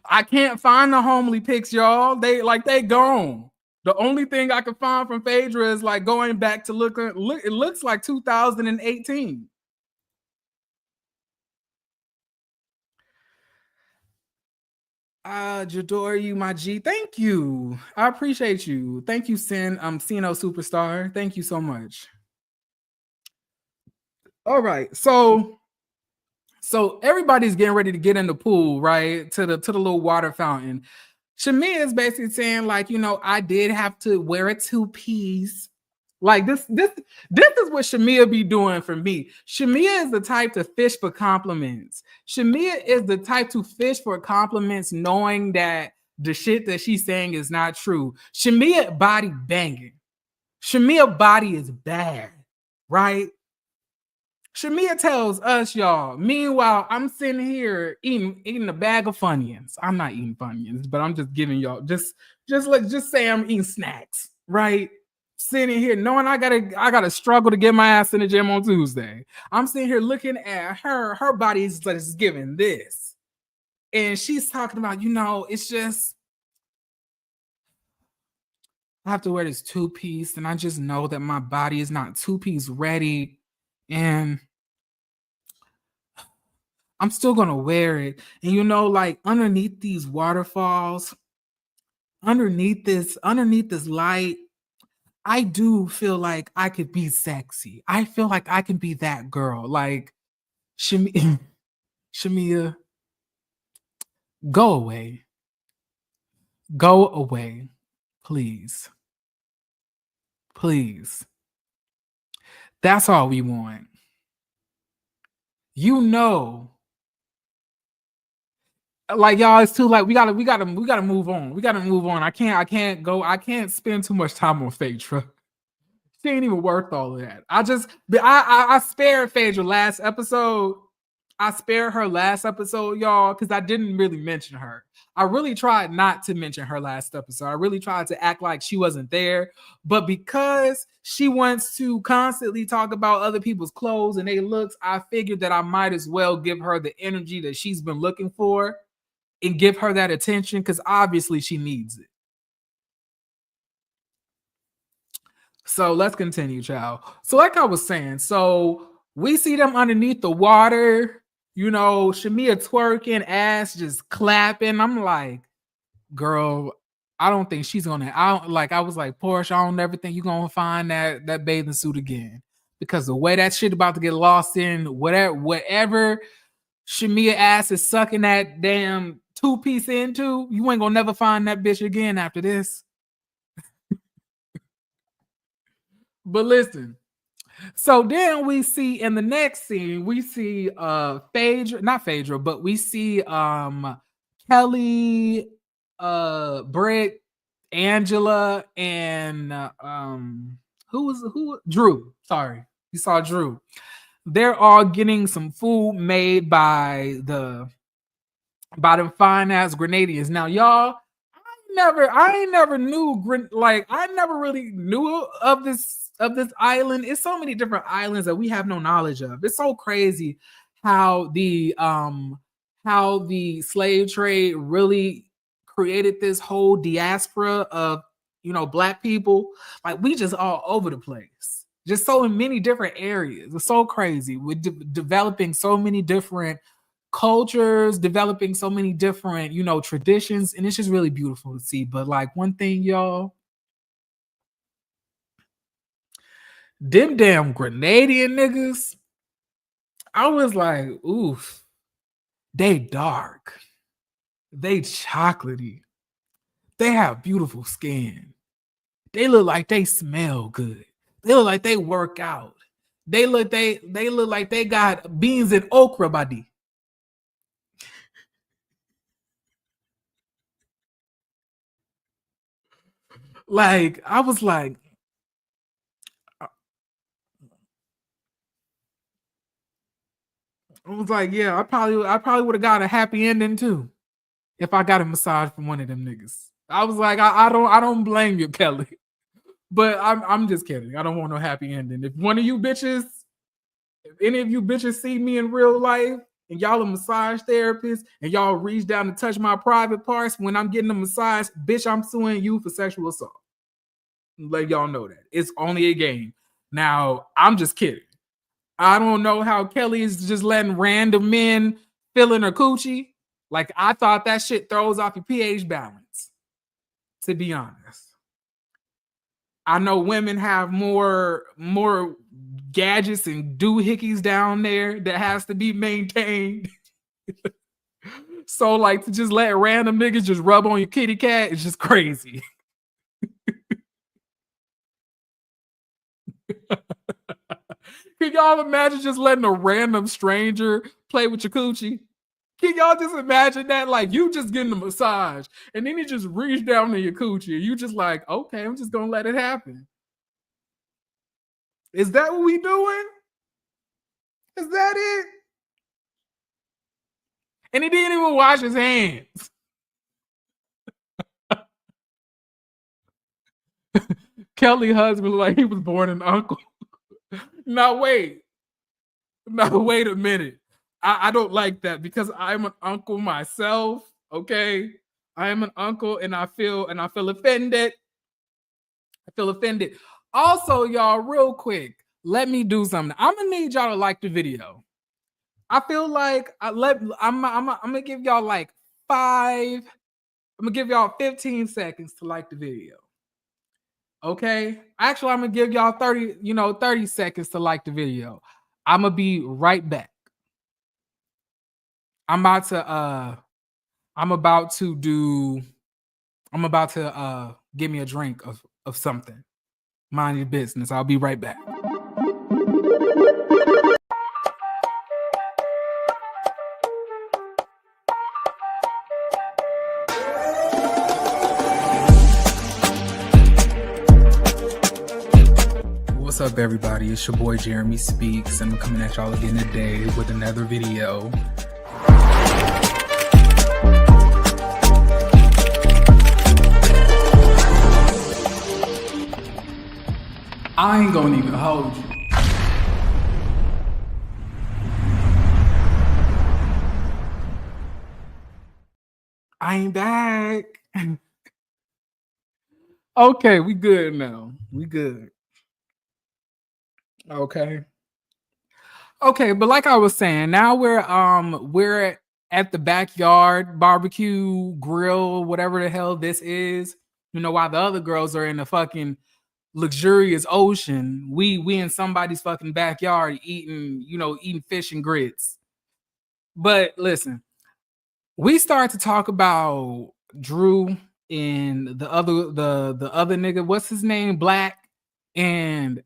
I can't find the homely pics, y'all. They gone. The only thing I can find from Phaedra is like going back to look. It looks like 2018. Jadore you, my G. Thank you. I appreciate you. Thank you, Sin. Sino Superstar. Thank you so much. All right. So everybody's getting ready to get in the pool, right? To the little water fountain. Shamea is basically saying, like, I did have to wear a two-piece. Like this is what Shamea be doing for me. Shamea is the type to fish for compliments. Shamea is the type to fish for compliments, knowing that the shit that she's saying is not true. Shamea body banging. Shamea body is bad, right? Shamea tells us, y'all. Meanwhile, I'm sitting here eating a bag of Funyuns. I'm not eating Funyuns, but I'm just giving y'all just say I'm eating snacks, right? Sitting here knowing I gotta struggle to get my ass in the gym on Tuesday. I'm sitting here looking at her body is just giving this, and she's talking about, it's just I have to wear this two-piece, and I just know that my body is not two-piece ready, and I'm still gonna wear it. And like underneath these waterfalls, underneath this light, I do feel like I could be sexy. I feel like I can be that girl. Like Shamea, go away. Go away. Please. Please. That's all we want. Like, y'all, it's too like we gotta move on. We gotta move on. I can't spend too much time on Phaedra. She ain't even worth all of that. I spared Phaedra last episode. I spared her last episode, y'all, because I didn't really mention her. I really tried not to mention her last episode. I really tried to act like she wasn't there. But because she wants to constantly talk about other people's clothes and their looks, I figured that I might as well give her the energy that she's been looking for and give her that attention, because obviously she needs it. So let's continue, child. So like I was saying, so we see them underneath the water, Shamea twerking, ass just clapping. I'm like, girl, I don't think she's gonna. I was like, Porsche, I don't ever think you're gonna find that bathing suit again, because the way that shit about to get lost in whatever Shamea ass is sucking that damn two-piece into, you ain't gonna never find that bitch again after this. But listen, so then we see in the next scene, we see not Phaedra, but we see Kelly, Brit, Angela, and who? Drew. Sorry, you saw Drew. They're all getting some food made by them fine ass Grenadians. Now, y'all, I never knew, like, I never really knew of this island. It's so many different islands that we have no knowledge of. It's so crazy how the slave trade really created this whole diaspora of Black people. Like, we just all over the place, just so in many different areas. It's so crazy. We're developing so many different cultures, developing so many different traditions, and it's just really beautiful to see. But like, one thing, y'all, them damn Grenadian niggas, I was like, oof, they dark, they chocolatey, they have beautiful skin, they look like they smell good, they look like they work out, they look like they got beans and okra body. Like, I was like, yeah, I probably would have got a happy ending too if I got a massage from one of them niggas. I was like, I don't blame you, Kelly, but I'm just kidding. I don't want no happy ending. If one of you bitches, if any of you bitches see me in real life and y'all a massage therapist and y'all reach down to touch my private parts when I'm getting a massage, bitch, I'm suing you for sexual assault. Let y'all know that it's only a game. Now, I'm just kidding. I don't know how Kelly is just letting random men fill in her coochie. Like, I thought that shit throws off your pH balance, to be honest. I know women have more gadgets and doohickeys down there that has to be maintained. So, like, to just let random niggas just rub on your kitty cat is just crazy. Can y'all imagine just letting a random stranger play with your coochie? Can y'all just imagine that? Like, you just getting a massage, and then he just reach down to your coochie, and you just like, okay, I'm just gonna let it happen. Is that what we doing? Is that it? And he didn't even wash his hands. Kelly's husband, like he was born an uncle. Now wait a minute. I don't like that because I'm an uncle myself. Okay, I am an uncle, and I feel offended. I feel offended. Also, y'all, real quick, let me do something. I'm gonna need y'all to like the video. I feel like I'm gonna give y'all like 15 seconds to like the video. Okay. Actually, I'm gonna give y'all 30 seconds to like the video. I'm gonna be right back. I'm about to give me a drink of something. Mind your business. I'll be right back. What's up, everybody? It's your boy Jeremy Speaks, and I'm coming at y'all again today with another video. I ain't gonna even hold you. I ain't back. Okay, we good now. We good. Okay, but like I was saying, now we're at the backyard barbecue grill, whatever the hell this is. You know, while the other girls are in the fucking luxurious ocean, we in somebody's fucking backyard eating fish and grits. But listen, we start to talk about Drew and the other nigga, what's his name, Black, and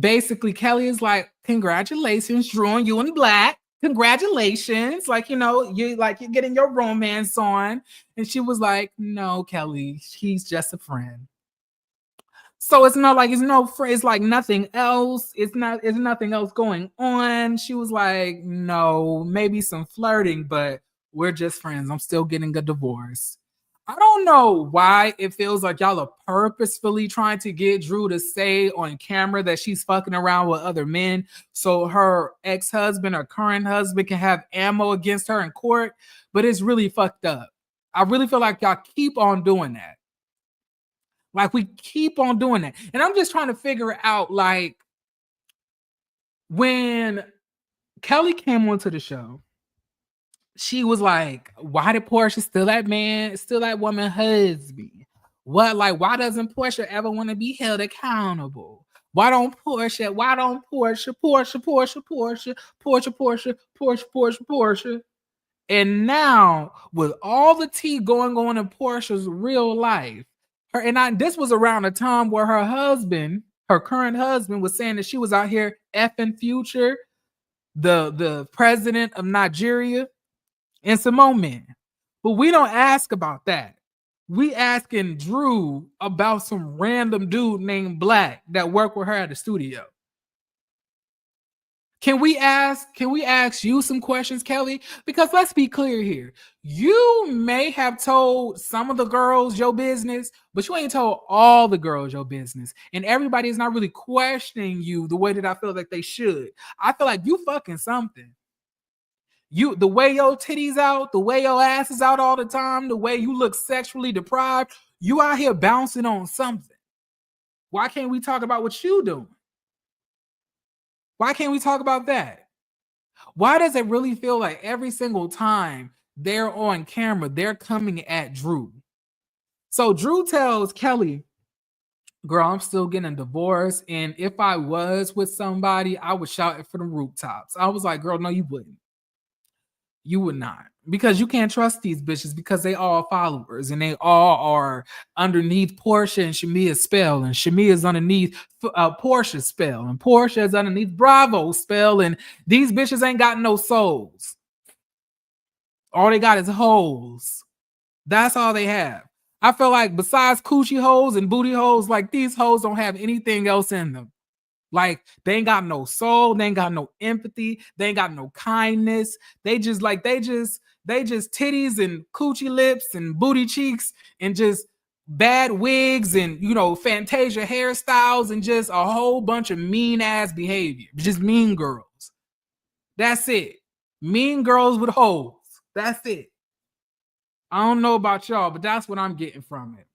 basically Kelly is like, congratulations, Drew, and you and Black. Congratulations. Like, you're getting your romance on. And she was like, no, Kelly, he's just a friend. So it's not like it's like nothing else. It's nothing else going on. She was like, no, maybe some flirting, but we're just friends. I'm still getting a divorce. I don't know why it feels like y'all are purposefully trying to get Drew to say on camera that she's fucking around with other men so her ex-husband or current husband can have ammo against her in court, but it's really fucked up. I really feel like y'all keep on doing that. Like, we keep on doing that. And I'm just trying to figure out, like, when Kelly came onto the show, she was like, why did Portia steal that woman husband? What, like, why doesn't Portia ever want to be held accountable? Why don't Portia? And now, with all the tea going on in Portia's real life, this was around a time where her current husband, was saying that she was out here effing Future, the president of Nigeria, and some more men. But we don't ask about that. We asking Drew about some random dude named Black that worked with her at the studio. Can we ask you some questions, Kelly? Because let's be clear here. You may have told some of the girls your business, but you ain't told all the girls your business. And everybody is not really questioning you the way that I feel like they should. I feel like you fucking something. The way your titties out, the way your ass is out all the time, the way you look sexually deprived, you out here bouncing on something. Why can't we talk about what you doing? Why can't we talk about that? Why does it really feel like every single time they're on camera. They're coming at Drew. So Drew tells Kelly, girl, I'm still getting a divorce. And if I was with somebody, I would shout it from the rooftops. I was like, girl, no, you wouldn't. You would not. Because you can't trust these bitches because they all followers and they all are underneath Portia and Shamea's spell. And Shamea's underneath Portia's spell. And Portia's underneath Bravo's spell. And these bitches ain't got no souls. All they got is holes. That's all they have. I feel like besides coochie holes and booty holes, like these hoes don't have anything else in them. Like they ain't got no soul, they ain't got no empathy, they ain't got no kindness. They just titties and coochie lips and booty cheeks and just bad wigs and Fantasia hairstyles and just a whole bunch of mean ass behavior. Just mean girls. That's it. Mean girls with holes. That's it. I don't know about y'all, but that's what I'm getting from it.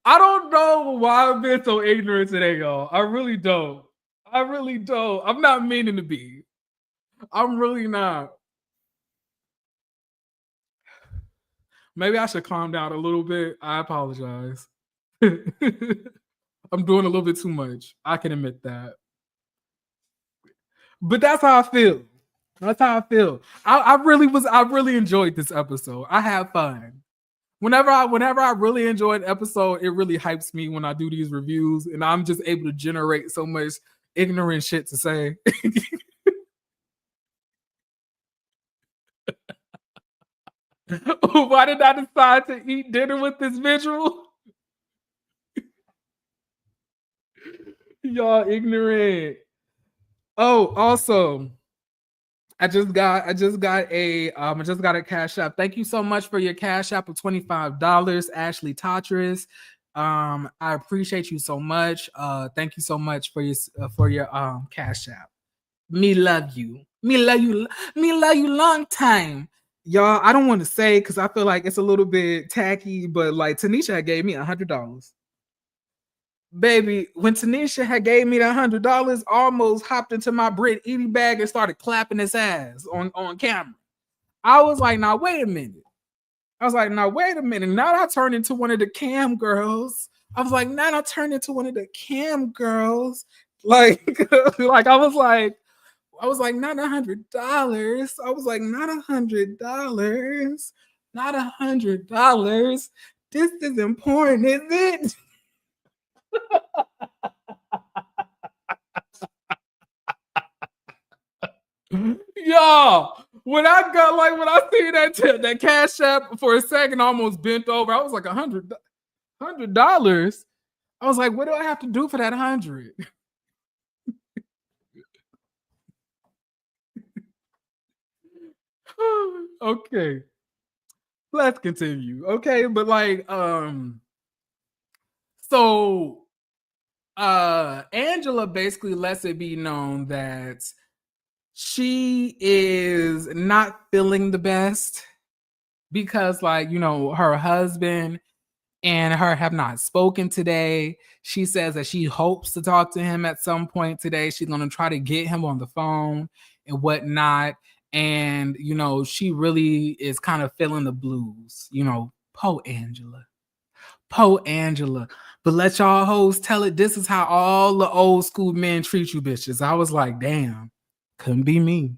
I don't know why I've been so ignorant today, y'all. I really don't. I'm not meaning to be. I'm really not. Maybe I should calm down a little bit. I apologize. I'm doing a little bit too much. I can admit that. But that's how I feel. I really enjoyed this episode. I have fun. Whenever I really enjoy an episode, it really hypes me when I do these reviews, and I'm just able to generate so much ignorant shit to say. Why did I decide to eat dinner with this visual? Y'all ignorant. Oh, also, I just got a Cashapp. Thank you so much for your Cashapp of $25, Ashley Tatris. I appreciate you so much. Thank you so much for your Cashapp. Me love you long time. Y'all, I don't want to say because I feel like it's a little bit tacky, but like Tanisha gave me $100. Baby, when Tanisha had gave me the $100, almost hopped into my Brit eating bag and started clapping his ass on camera. I was like, now wait a minute. Now I turned into one of the cam girls. I was like, not $100. I was like, not $100. Not $100. This is important, is it? Y'all, when I see that Cashapp for a second, I almost bent over. I was like, $100. I was like, what do I have to do for that 100? Okay, let's continue. Okay, but so Angela basically lets it be known that she is not feeling the best because her husband and her have not spoken today. She says that she hopes to talk to him at some point today. She's going to try to get him on the phone and whatnot. And, she really is kind of feeling the blues, po Angela. But let y'all hoes tell it. This is how all the old school men treat you bitches. I was like, damn, couldn't be me.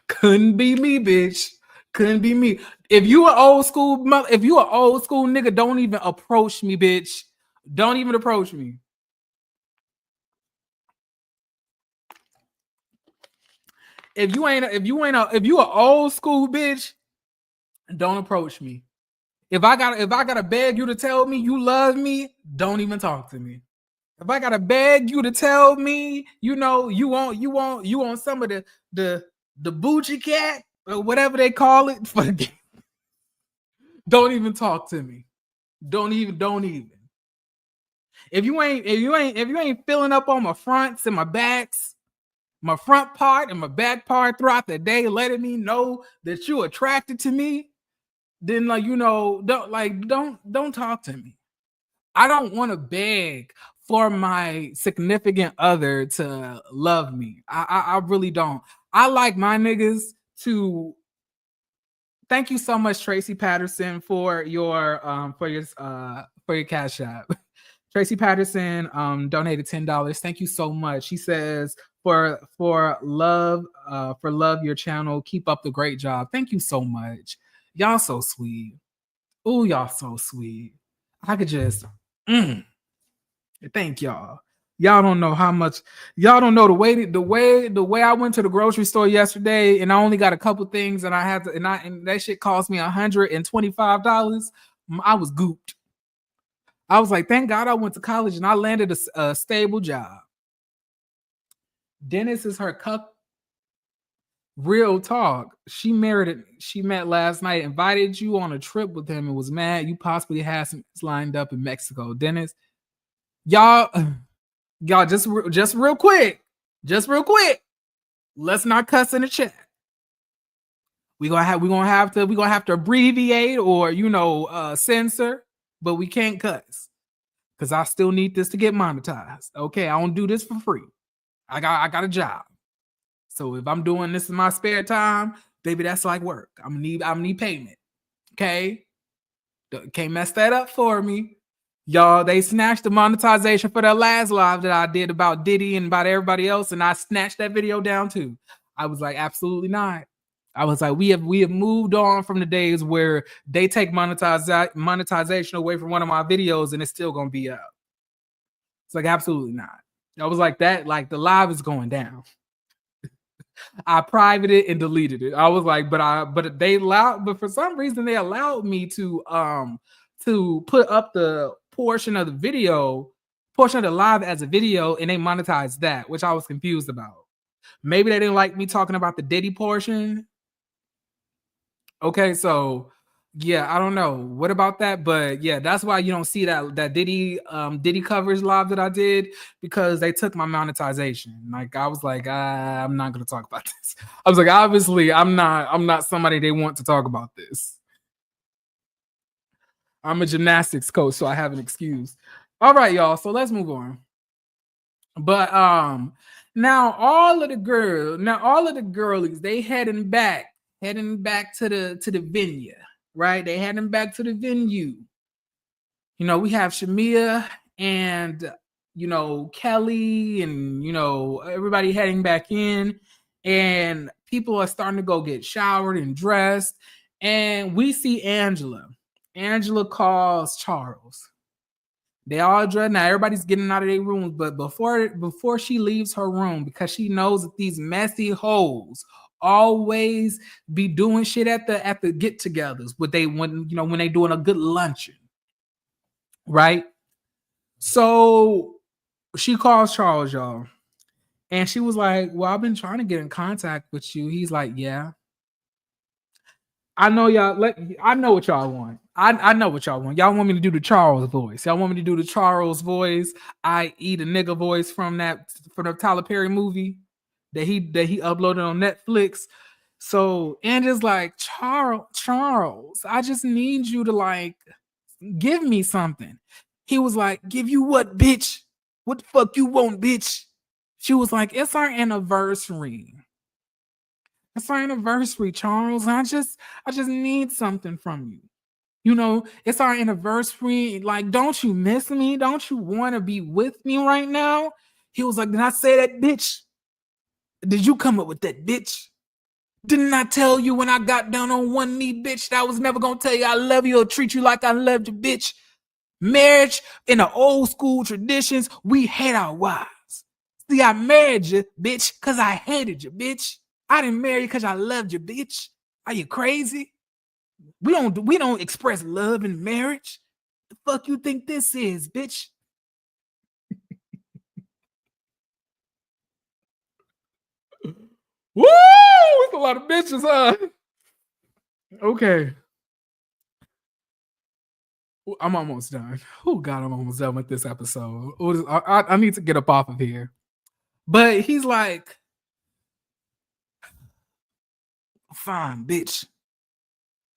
Couldn't be me, bitch. Couldn't be me. If you an old school nigga, don't even approach me, bitch. Don't even approach me. If you an old school bitch, don't approach me. If I gotta beg you to tell me you love me, don't even talk to me. If I gotta beg you to tell me, you want some of the bougie cat or whatever they call it, don't even talk to me. Don't even. If you ain't filling up on my fronts and my backs, my front part and my back part throughout the day, letting me know that you're attracted to me, then don't talk to me. I don't want to beg for my significant other to love me. I really don't. I like my niggas to. Thank you so much, Tracy Patterson, for your Cash App. Tracy Patterson donated $10. Thank you so much. She says for love your channel. Keep up the great job. Thank you so much. Y'all so sweet. Oh, y'all so sweet. I could just thank y'all. Y'all don't know how much. Y'all don't know the way I went to the grocery store yesterday, and I only got a couple things, and I had to, and that shit cost me $125. I was gooped. I was like, thank God I went to college and I landed a stable job. Dennis is her cup. Real talk. She met last night, invited you on a trip with him, and was mad you possibly had some lined up in Mexico. Dennis, y'all just real quick. Let's not cuss in the chat. We're gonna have to abbreviate or censor, but we can't cuss. Because I still need this to get monetized. Okay, I don't do this for free. I got a job. So if I'm doing this in my spare time, baby, that's like work. I'm gonna need payment. Okay? Can't mess that up for me. Y'all, they snatched the monetization for that last live that I did about Diddy and about everybody else, and I snatched that video down too. I was like, absolutely not. I was like, we have moved on from the days where they take monetization away from one of my videos and it's still gonna be up. It's like, absolutely not. I was like, that, like the live is going down. I privated it and deleted it. I was like, but for some reason they allowed me to put up the portion of the live as a video, and they monetized that, which I was confused about. Maybe they didn't like me talking about the Diddy portion. Okay, so yeah, I don't know what about that, but yeah, that's why you don't see that Diddy covers live that I did, because they took my monetization. Like I was like, I'm not gonna talk about this. I was like, obviously, I'm not somebody they want to talk about this. I'm a gymnastics coach, so I have an excuse. All right, y'all. So let's move on. But now all of the girlies, they heading back to the venue, right? They heading back to the venue. We have Shamea and Kelly and everybody heading back in, and people are starting to go get showered and dressed, and we see Angela. Angela calls Charles. They all dressed. Now everybody's getting out of their rooms, but before she leaves her room, because she knows that these messy hoes always be doing shit at the get-togethers, when they doing a good luncheon, right? So she calls Charles, y'all, and she was like, "Well, I've been trying to get in contact with you." He's like, "Yeah, I know y'all. I know what y'all want. I know what y'all want. Y'all want me to do the Charles voice. Y'all want me to do the Charles voice, i.e. the nigga voice from the Tyler Perry movie that he uploaded on Netflix." So Angela's like, Charles, I just need you to give me something. He was like, give you what, bitch? What the fuck you want, bitch? She was like, it's our anniversary. It's our anniversary, Charles. I just need something from you. It's our anniversary. Like, don't you miss me? Don't you want to be with me right now? He was like, did I say that, bitch? Did you come up with that, bitch? Didn't I tell you when I got down on one knee, bitch, that I was never going to tell you I love you or treat you like I loved you, bitch? Marriage in the old school traditions, we hate our wives. See, I married you, bitch, because I hated you, bitch. I didn't marry you because I loved you, bitch. Are you crazy? We don't express love in marriage. The fuck you think this is, bitch? Woo! It's a lot of bitches, huh? Okay. I'm almost done. Oh God, I'm almost done with this episode. I need to get up off of here. But he's like, fine, bitch.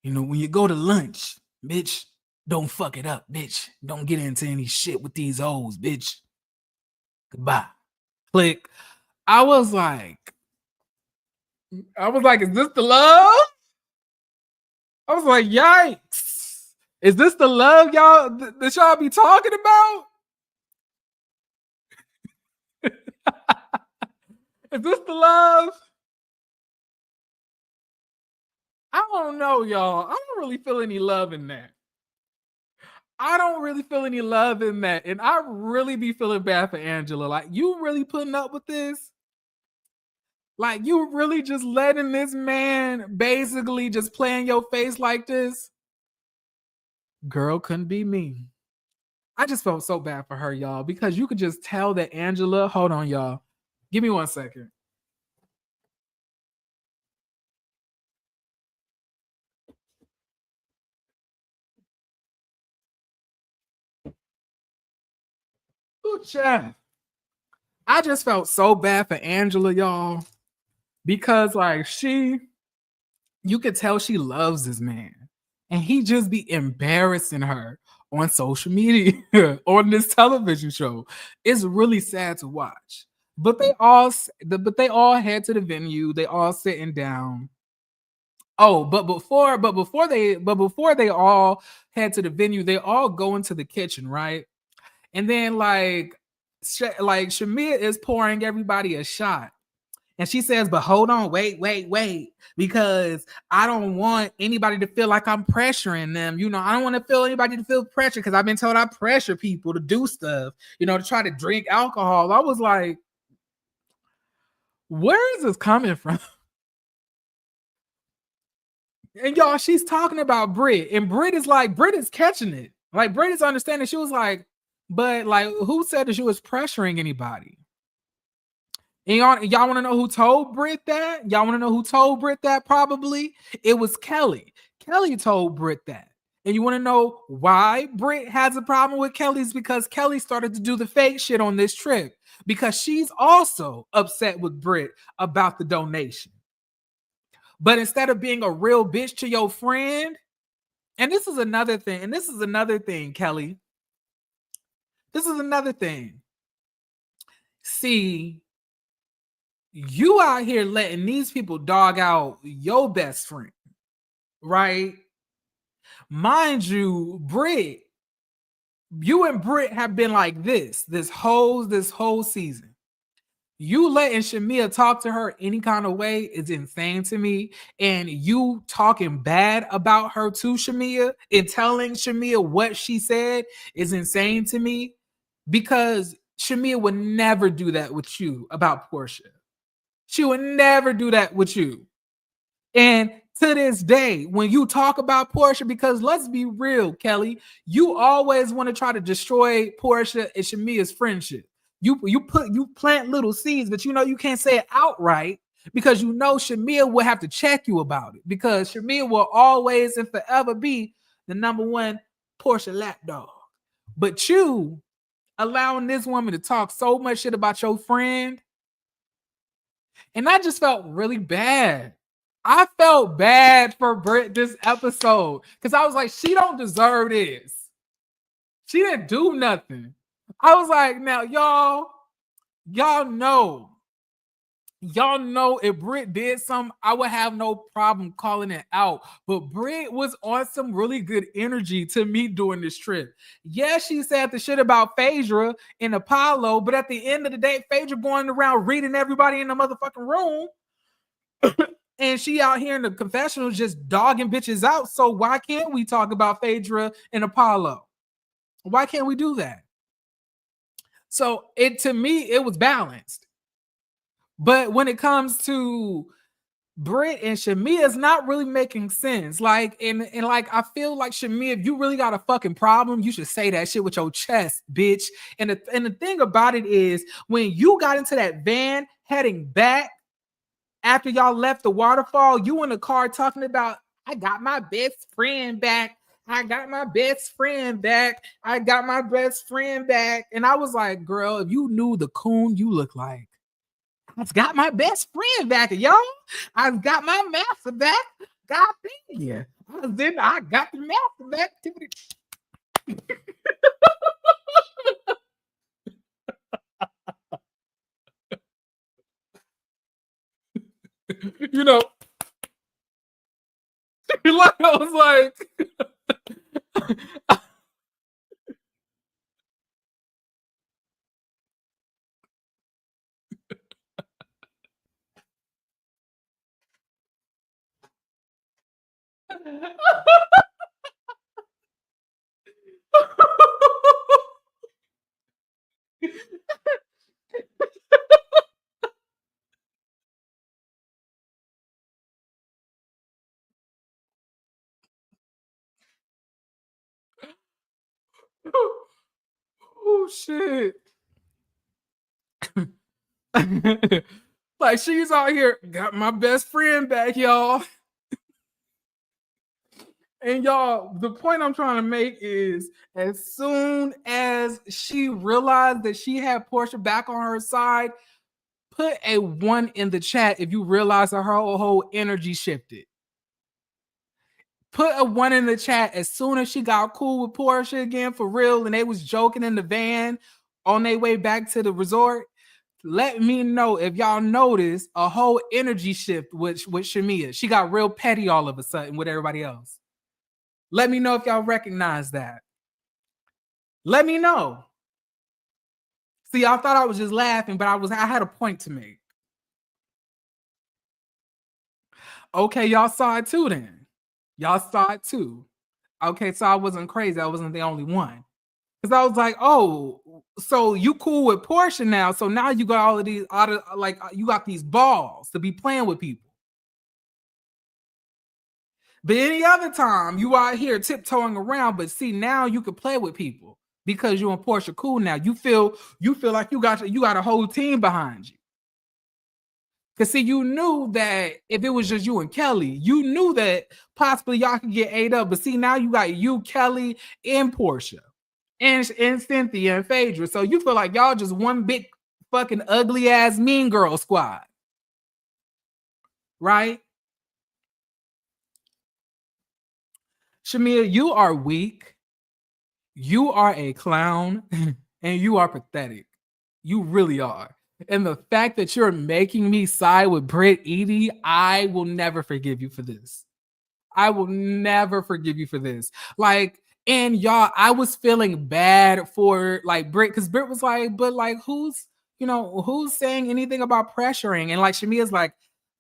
When you go to lunch, bitch, Don't fuck it up, bitch. Don't get into any shit with these hoes, bitch. Goodbye. Click. I was like, is this the love? I was like, yikes. Is this the love y'all that y'all be talking about? Is this the love? I don't know, y'all. I don't really feel any love in that. I don't really feel any love in that. And I really be feeling bad for Angela. Like, you really putting up with this? Like, you really just letting this man basically just play in your face like this? Girl, couldn't be me. I just felt so bad for her, y'all, because you could just tell that Angela, hold on, y'all. Give me 1 second. Ooh, child. I just felt so bad for Angela, y'all, because like you could tell she loves this man, and he just be embarrassing her on social media on this television show. It's really sad to watch. But they all head to the venue. They all sitting down. Oh, but before they all head to the venue, they all go into the kitchen, right? And then like Shamea is pouring everybody a shot. And she says, but hold on, wait, because I don't want anybody to feel like I'm pressuring them. You know, I don't want to feel anybody to feel pressure because I've been told I pressure people to do stuff, you know, to try to drink alcohol. I was like, where is this coming from? And y'all, she's talking about Brit, and Brit is catching it. Like, Brit is understanding. She was like, but like, who said that she was pressuring anybody? And y'all want to know who told Brit that? Y'all want to know who told Brit that? Probably it was Kelly. Kelly told Brit that. And you want to know why Brit has a problem with Kelly's? Because Kelly started to do the fake shit on this trip. Because she's also upset with Brit about the donation. But instead of being a real bitch to your friend, and this is another thing, Kelly. This is another thing. See, you out here letting these people dog out your best friend, right? Mind you, Brit, you and Brit have been like this whole season. You letting Shamea talk to her any kind of way is insane to me. And you talking bad about her to Shamea and telling Shamea what she said is insane to me, because Shamea would never do that with you about Portia. She would never do that with you. And to this day, when you talk about Portia, because let's be real, Kelly, you always want to try to destroy Portia and Shamea's friendship. You plant little seeds, but you know you can't say it outright, because you know Shamea will have to check you about it, because Shamea will always and forever be the number one Portia lapdog. But you allowing this woman to talk so much shit about your friend, and I just felt really bad. I felt bad for Brit this episode, because I was like, she don't deserve this. She didn't do nothing. I was like, now y'all know if Brit did something, I would have no problem calling it out. But Brit was on some really good energy to me during this trip. Yeah, she said the shit about Phaedra and Apollo, but at the end of the day, Phaedra going around reading everybody in the motherfucking room. And she out here in the confessional just dogging bitches out. So why can't we talk about Phaedra and Apollo? Why can't we do that? So to me, it was balanced. But when it comes to Brit and Shamea, it's not really making sense. Like, and like, I feel like Shamea, if you really got a fucking problem, you should say that shit with your chest, bitch. And the thing about it is, when you got into that van heading back after y'all left the waterfall, you in the car talking about, I got my best friend back. I got my best friend back. I got my best friend back. And I was like, girl, if you knew the coon you look like, I've got my best friend back, y'all. I've got my master back. God damn. Then I got the master back. You know, like I was like, oh shit. Like she's out here, got my best friend back, y'all. And y'all, the point I'm trying to make is as soon as she realized that she had Portia back on her side, put a 1 in the chat if you realize that her whole energy shifted. Put a 1 in the chat as soon as she got cool with Portia again for real and they was joking in the van on their way back to the resort. Let me know if y'all notice a whole energy shift with Shamea. She got real petty all of a sudden with everybody else. Let me know if y'all recognize that. Let me know. See, I thought I was just laughing, but I had a point to make. Okay, y'all saw it too then. Y'all saw it too. Okay, so I wasn't crazy. I wasn't the only one. Because I was like, oh, so you cool with Portia now. So now you got all of these, you got these balls to be playing with people. But any other time you out here tiptoeing around, but see now you can play with people because you and Portia cool now. You feel like you got a whole team behind you. Cause see, you knew that if it was just you and Kelly, you knew that possibly y'all could get ate up. But see, now you got you, Kelly, and Portia, and Cynthia and Phaedra. So you feel like y'all just one big fucking ugly ass mean girl squad, right? Shamea, you are weak. You are a clown, and you are pathetic. You really are. And the fact that you're making me side with Brit Edie, I will never forgive you for this. I will never forgive you for this. Like, and y'all, I was feeling bad for like Brit because Brit was like, but like, who's saying anything about pressuring? And like Shamea's like,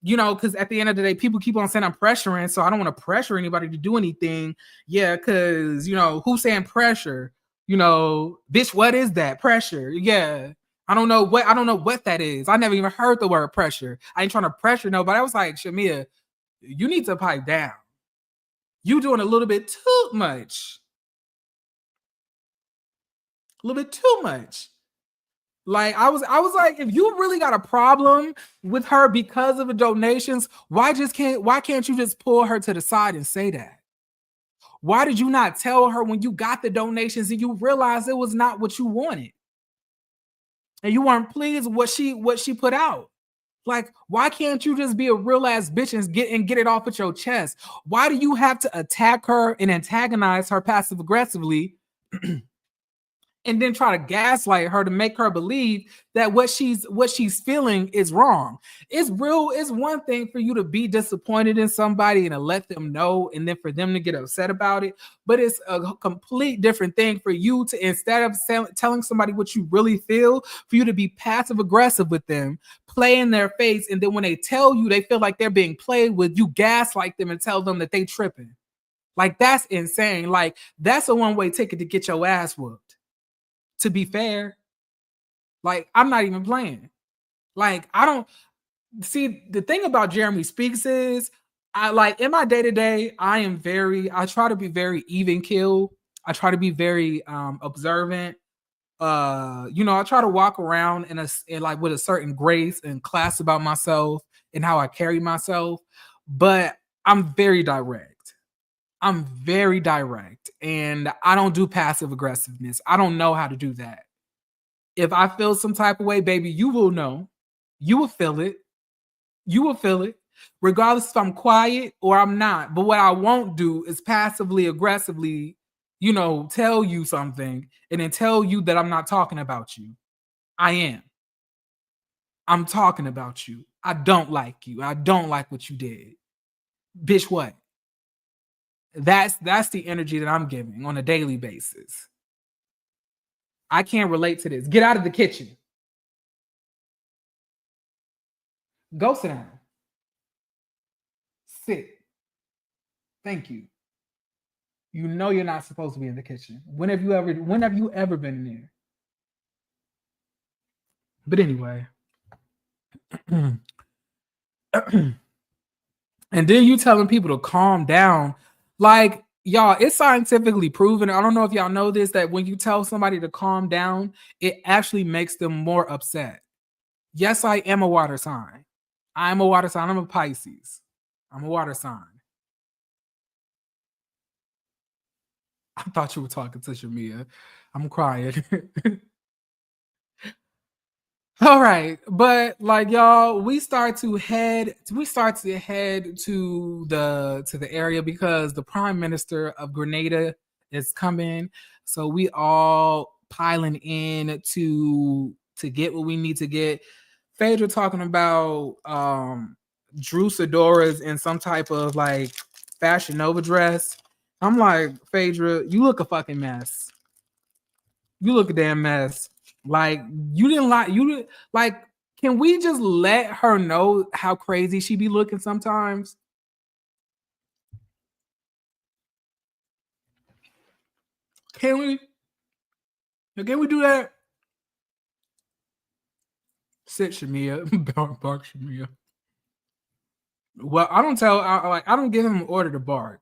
because at the end of the day, people keep on saying I'm pressuring, so I don't want to pressure anybody to do anything. Yeah, because who's saying pressure? Bitch, what is that? Pressure? Yeah. I don't know what that is. I never even heard the word pressure. I ain't trying to pressure nobody. I was like, Shamea, you need to pipe down. You doing a little bit too much. A little bit too much. Like I was like, if you really got a problem with her because of the donations, why can't you just pull her to the side and say that? Why did you not tell her when you got the donations and you realized it was not what you wanted? And you weren't pleased with what she put out? Like, why can't you just be a real ass bitch and get it off at your chest? Why do you have to attack her and antagonize her passive aggressively and then try to gaslight her to make her believe that what she's feeling is wrong? It's one thing for you to be disappointed in somebody and to let them know and then for them to get upset about it. But it's a complete different thing for you to, instead of telling somebody what you really feel, for you to be passive aggressive with them, play in their face, and then when they tell you they feel like they're being played with, you gaslight them and tell them that they tripping. Like, that's insane. Like, that's a one-way ticket to get your ass whooped. To be fair, like, I'm not even playing. Like, I don't see, the thing about Jeremy Speaks is I like in my day-to-day, I try to be very even keel. I try to be very observant. I try to walk around in like with a certain grace and class about myself and how I carry myself, but I'm very direct. I'm very direct and I don't do passive aggressiveness. I don't know how to do that. If I feel some type of way, baby, you will know. You will feel it. You will feel it, regardless if I'm quiet or I'm not. But what I won't do is passively aggressively tell you something and then tell you that I'm not talking about you. I am. I'm talking about you. I don't like you. I don't like what you did. Bitch, what? That's the energy that I'm giving on a daily basis. I can't relate to this. Get out of the kitchen. Go sit down. Sit. Thank you. You know you're not supposed to be in the kitchen. When have you ever been in there? But anyway. And then you telling people to calm down. Like, y'all, it's scientifically proven. I don't know if y'all know this, that when you tell somebody to calm down, it actually makes them more upset. Yes, I am a water sign. I'm a water sign. I'm a Pisces. I'm a water sign. I thought you were talking to Shamea. I'm crying. All right, but like y'all, we start to head to the area because the Prime Minister of Grenada is coming. So we all piling in to get what we need to get. Phaedra talking about Drew Sidora's in some type of like Fashion Nova dress. I'm like, Phaedra, you look a fucking mess. You look a damn mess. Like, can we just let her know how crazy she be looking sometimes? Can we do that? Sit, Shamea. Bark, Shamea. Well, I don't give him an order to bark.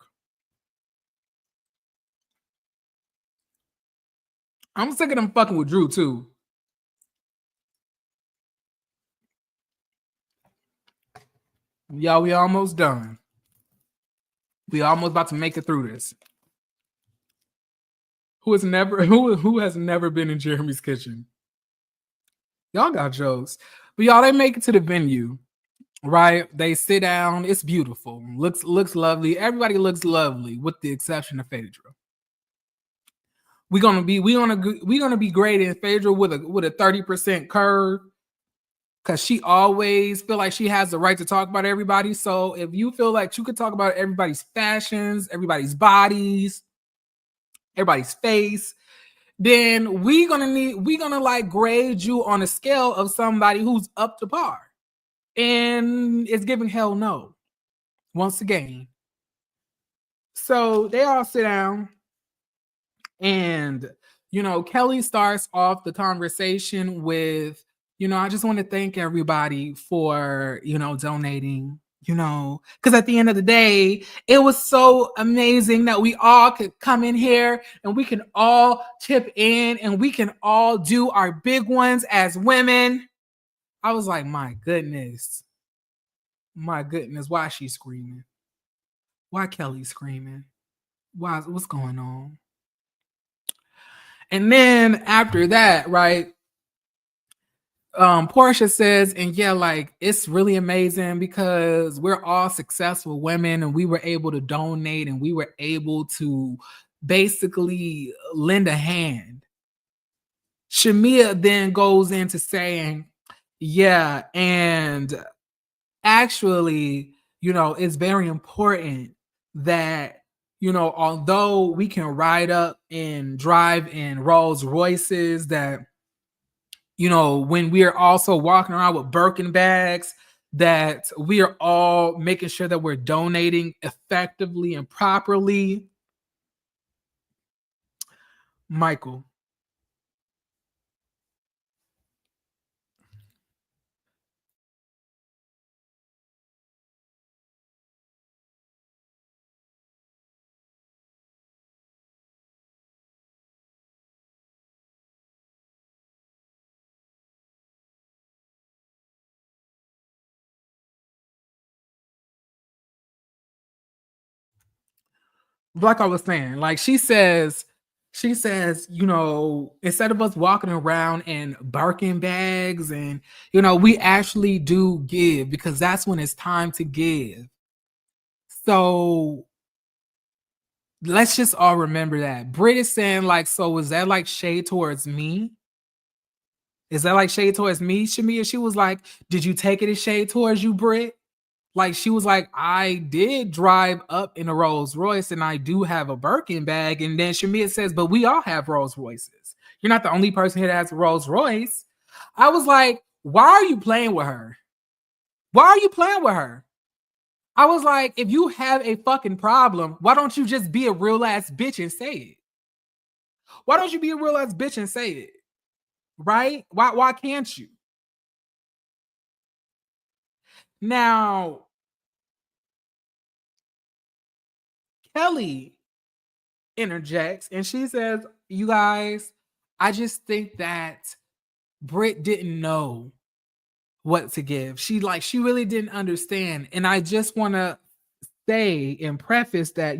I'm sick of them fucking with Drew too. Y'all, we almost done. We almost about to make it through this. Who has never been in Jeremy's kitchen? Y'all got jokes. But y'all, they make it to the venue, right? They sit down. It's beautiful. Looks lovely. Everybody looks lovely, with the exception of Phaedra. We're gonna be grading Phaedra with a 30% curve, because she always feel like she has the right to talk about everybody. So if you feel like you could talk about everybody's fashions, everybody's bodies, everybody's face, then we're gonna like grade you on a scale of somebody who's up to par. And it's giving hell no, once again. So they all sit down, and Kelly starts off the conversation with, I just want to thank everybody for, donating, because at the end of the day, it was so amazing that we all could come in here and we can all chip in and we can all do our big ones as women. I was like, my goodness, why is she screaming? Why Kelly screaming? What's going on? And then after that, right, Portia says, and yeah, like, it's really amazing because we're all successful women and we were able to donate and we were able to basically lend a hand. Shamea then goes into saying, yeah, and actually, it's very important that, although we can ride up and drive in Rolls Royces, that, when we are also walking around with Birkin bags, that we are all making sure that we're donating effectively and properly. Michael. Like I was saying, like she says, instead of us walking around in Birkin bags and, we actually do give, because that's when it's time to give. So let's just all remember that. Brit is saying, like, so is that like shade towards me? Is that like shade towards me, Shamea? She was like, did you take it as shade towards you, Brit? Like, she was like, I did drive up in a Rolls Royce and I do have a Birkin bag. And then Shamea says, but we all have Rolls Royces. You're not the only person here that has a Rolls Royce. I was like, why are you playing with her? Why are you playing with her? I was like, if you have a fucking problem, why don't you just be a real ass bitch and say it? Why don't you be a real ass bitch and say it? Right? Why can't you? Now, Kelly interjects and she says, you guys, I just think that Brit didn't know what to give. She really didn't understand. And I just want to say and preface that,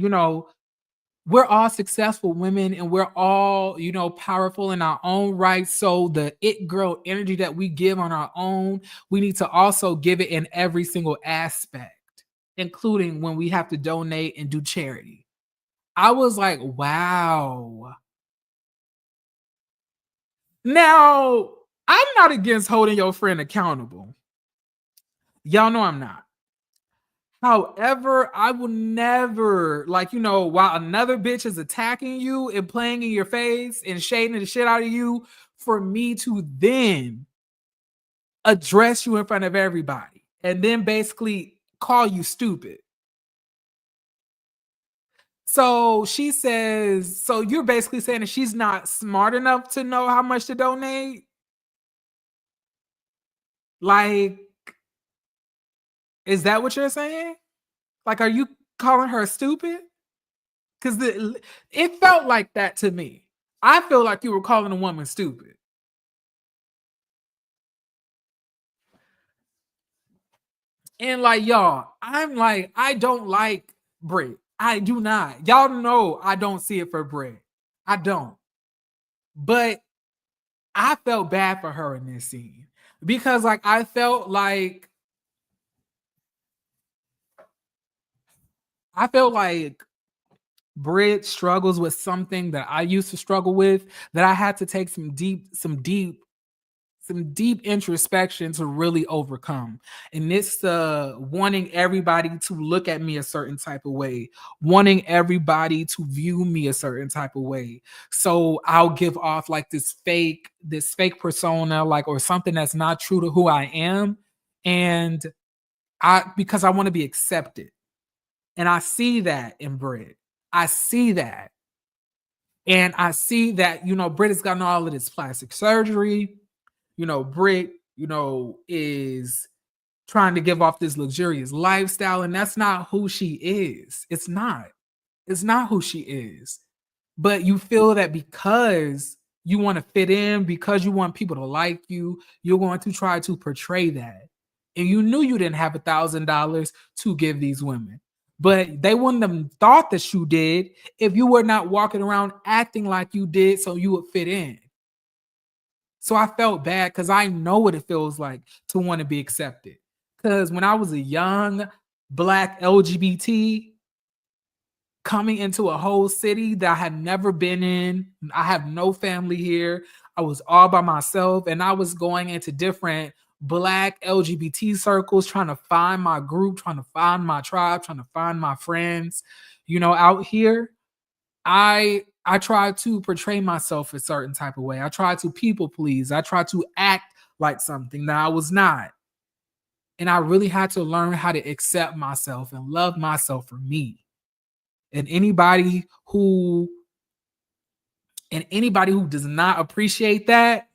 we're all successful women and we're all, powerful in our own right. So the it girl energy that we give on our own, we need to also give it in every single aspect, including when we have to donate and do charity. I was like, wow. Now, I'm not against holding your friend accountable. Y'all know I'm not. However, I will never, while another bitch is attacking you and playing in your face and shading the shit out of you, for me to then address you in front of everybody and then basically call you stupid. So she says, so you're basically saying that she's not smart enough to know how much to donate? Like, is that what you're saying? Like, are you calling her stupid? Because it felt like that to me. I feel like you were calling a woman stupid. And like, y'all, I'm like, I don't like Brit. I do not. Y'all know I don't see it for Brit. I don't. But I felt bad for her in this scene. Because like I felt like Brit struggles with something that I used to struggle with, that I had to take some deep introspection to really overcome. And it's wanting everybody to look at me a certain type of way, wanting everybody to view me a certain type of way. So I'll give off like this fake persona, like, or something that's not true to who I am. And because I want to be accepted. And I see that in Brit. I see that. And I see that, Brit has gotten all of this plastic surgery. Brit, is trying to give off this luxurious lifestyle, and that's not who she is. It's not. It's not who she is. But you feel that because you want to fit in, because you want people to like you, you're going to try to portray that. And you knew you didn't have $1,000 to give these women. But they wouldn't have thought that you did if you were not walking around acting like you did so you would fit in. So I felt bad because I know what it feels like to want to be accepted. Because when I was a young Black LGBT coming into a whole city that I had never been in, I have no family here. I was all by myself, and I was going into different Black LGBT circles, trying to find my group, trying to find my tribe, trying to find my friends, out here. I try to portray myself a certain type of way. I try to people please. I try to act like something that I was not. And I really had to learn how to accept myself and love myself for me. And anybody who does not appreciate that,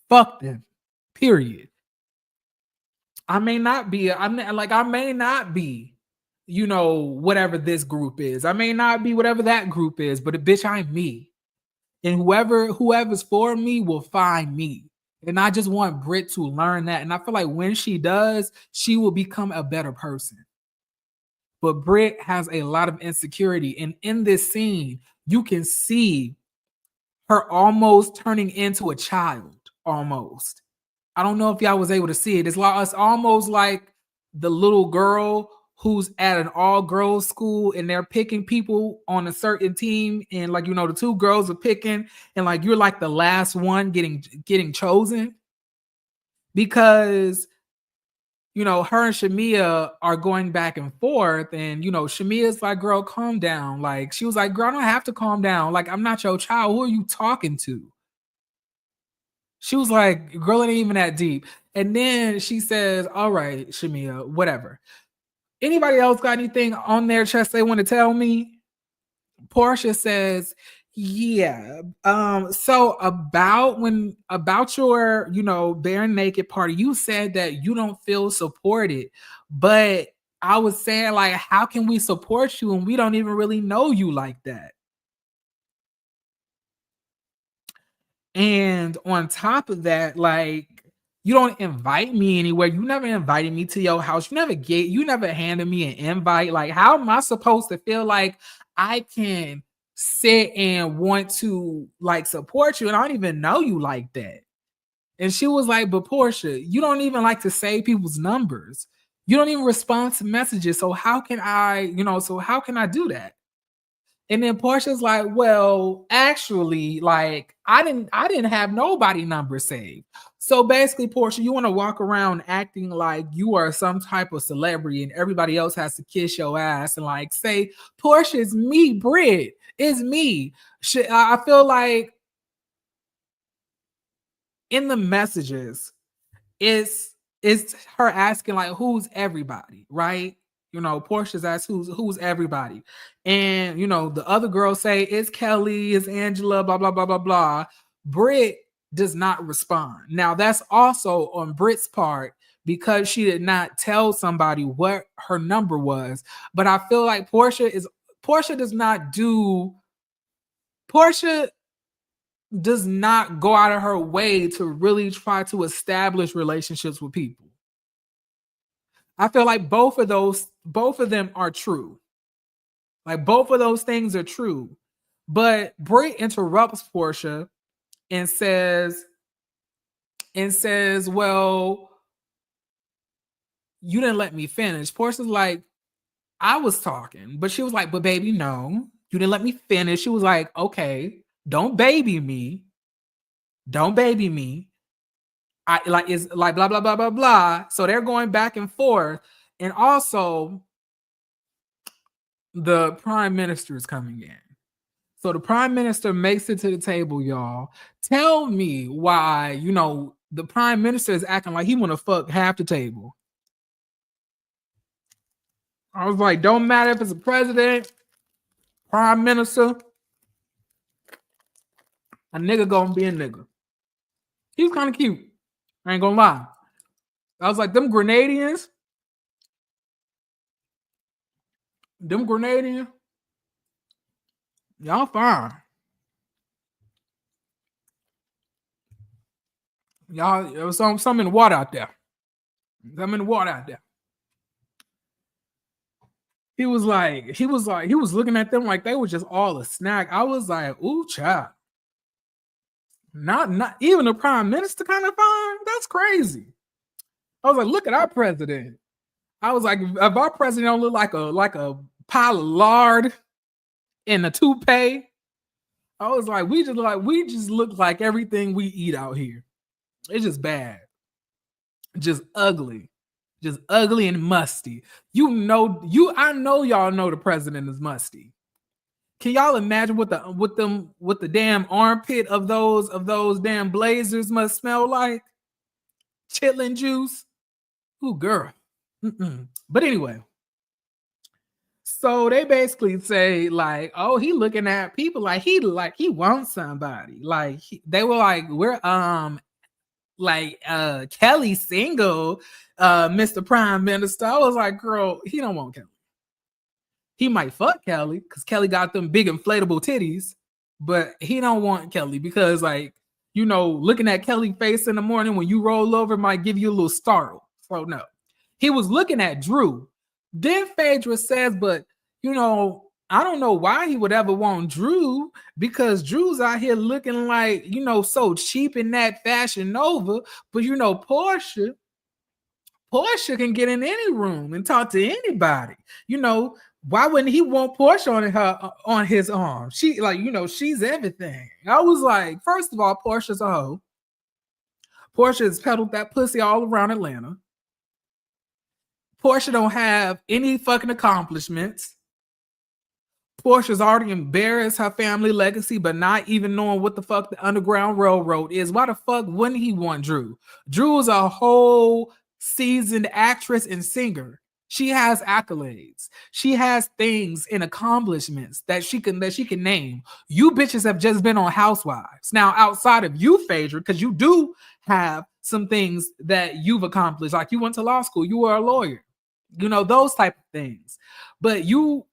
fuck them. Period. I may not be, whatever this group is. I may not be whatever that group is, but a bitch, I'm me. And whoever's for me will find me. And I just want Brit to learn that. And I feel like when she does, she will become a better person. But Brit has a lot of insecurity. And in this scene, you can see her almost turning into a child. Almost. I don't know if y'all was able to see it. It's almost like the little girl who's at an all-girls school and they're picking people on a certain team, and like, you know, the two girls are picking, and like you're like the last one getting chosen because, you know, her and Shamea are going back and forth, and you know, Shamea's like, girl, calm down. Like, she was like, girl, I don't have to calm down. Like, I'm not your child. Who are you talking to? She was like, girl, it ain't even that deep. And then she says, all right, Shamea, whatever. Anybody else got anything on their chest they want to tell me? Portia says, yeah. So about your, you know, bare naked party, you said that you don't feel supported, but I was saying, like, how can we support you and we don't even really know you like that? And on top of that, like, you don't invite me anywhere. You never invited me to your house. You never handed me an invite. Like, how am I supposed to feel like I can sit and want to like support you and I don't even know you like that? And she was like, but Portia, you don't even like to save people's numbers. You don't even respond to messages. So how can I do that? And then Portia's like, well, actually, like, I didn't have nobody number saved. So basically, Portia, you want to walk around acting like you are some type of celebrity and everybody else has to kiss your ass and like say, Portia, it's me, Brit. It's me. I feel like in the messages, it's her asking like, who's everybody, right? You know, Portia's asked who's everybody. And you know, the other girls say it's Kelly, it's Angela, blah, blah, blah, blah, blah. Brit does not respond. Now, that's also on Brit's part because she did not tell somebody what her number was. But I feel like Portia does not go out of her way to really try to establish relationships with people. I feel like both of them are true. Like, both of those things are true. But Brit interrupts Portia and says, well, you didn't let me finish. Portia's like, I was talking. But she was like, but baby, no, you didn't let me finish. She was like, okay, don't baby me. Don't baby me. I like, it's like blah, blah, blah, blah, blah. So they're going back and forth. And also, the prime minister is coming in. So the prime minister makes it to the table, y'all. Tell me why, you know, the prime minister is acting like he want to fuck half the table. I was like, don't matter if it's a president, prime minister, a nigga gonna be a nigga. He was kind of cute. I ain't gonna lie. I was like, them Grenadians, y'all fine. Y'all, there was some in the water out there. He was looking at them like they were just all a snack. I was like, ooh, child. Not even the prime minister kind of fine. That's crazy. I was like, look at our president. I was like, if our president don't look like a pile of lard in a toupee, I was like, we just look like everything we eat out here. It's just bad. Just ugly. Just ugly and musty. I know y'all know the president is musty. Can y'all imagine what the damn armpit of those damn blazers must smell like? Chitlin juice. Ooh, girl. Mm-mm. But anyway, so they basically say like, oh, he looking at people like he wants somebody. Like they were like, we're Kelly single, Mr. Prime Minister. I was like, girl, he don't want Kelly. He might fuck Kelly because Kelly got them big inflatable titties, but he don't want Kelly because, like, you know, looking at Kelly's face in the morning when you roll over might give you a little startle. So no, he was looking at Drew. Then Phaedra says, but you know, I don't know why he would ever want Drew because Drew's out here looking like, you know, so cheap in that Fashion Nova. But you know, Portia Portia can get in any room and talk to anybody. You know, why wouldn't he want Portia on his arm? She like, you know, she's everything. I was like, first of all, Portia's a hoe. Portia has peddled that pussy all around Atlanta. Portia don't have any fucking accomplishments. Portia's already embarrassed her family legacy, but not even knowing what the fuck the Underground Railroad is. Why the fuck wouldn't he want Drew? Drew is a whole seasoned actress and singer. She has accolades. She has things and accomplishments that she can name. You bitches have just been on Housewives. Now, outside of you, Phaedra, because you do have some things that you've accomplished, like you went to law school, you were a lawyer, you know, those type of things. But you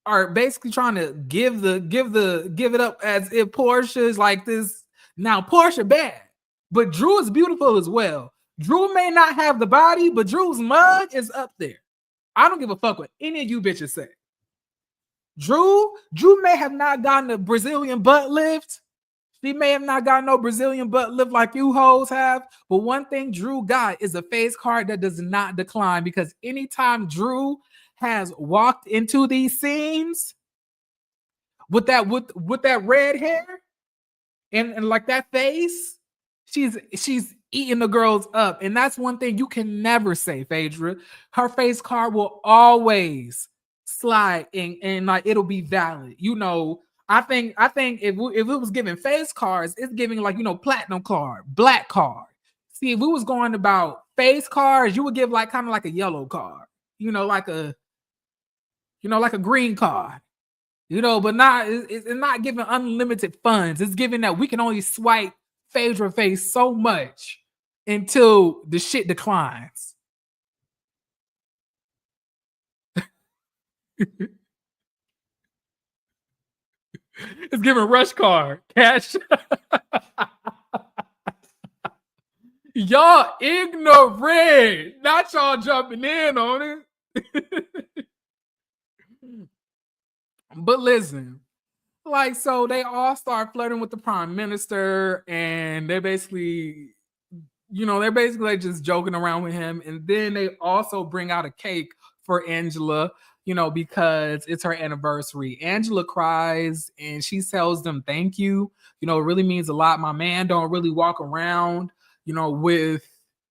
are basically trying to give it up as if Portia is like this. Now Portia bad, but Drew is beautiful as well. Drew may not have the body, but Drew's mug is up there. I don't give a fuck what any of you bitches say. Drew may have not gotten a Brazilian butt lift. She may have not gotten no Brazilian butt lift like you hoes have. But one thing Drew got is a face card that does not decline, because anytime Drew has walked into these scenes with that red hair and like that face, she's eating the girls up. And that's one thing you can never say, Phaedra. Her face card will always slide and like it'll be valid. You know, I think if it was giving face cards, it's giving like, you know, platinum card, black card. See, if we was going about face cards, you would give like kind of like a yellow card, you know, like a green card, you know, but it's not giving unlimited funds. It's giving that we can only swipe Phaedra face so much until the shit declines. It's giving rush card, cash. Y'all ignorant, not y'all jumping in on it. But listen, like, so they all start flirting with the prime minister, and they're basically like just joking around with him. And then they also bring out a cake for Angela, you know, because it's her anniversary. Angela cries and she tells them thank you. You know, it really means a lot. My man don't really walk around, you know, with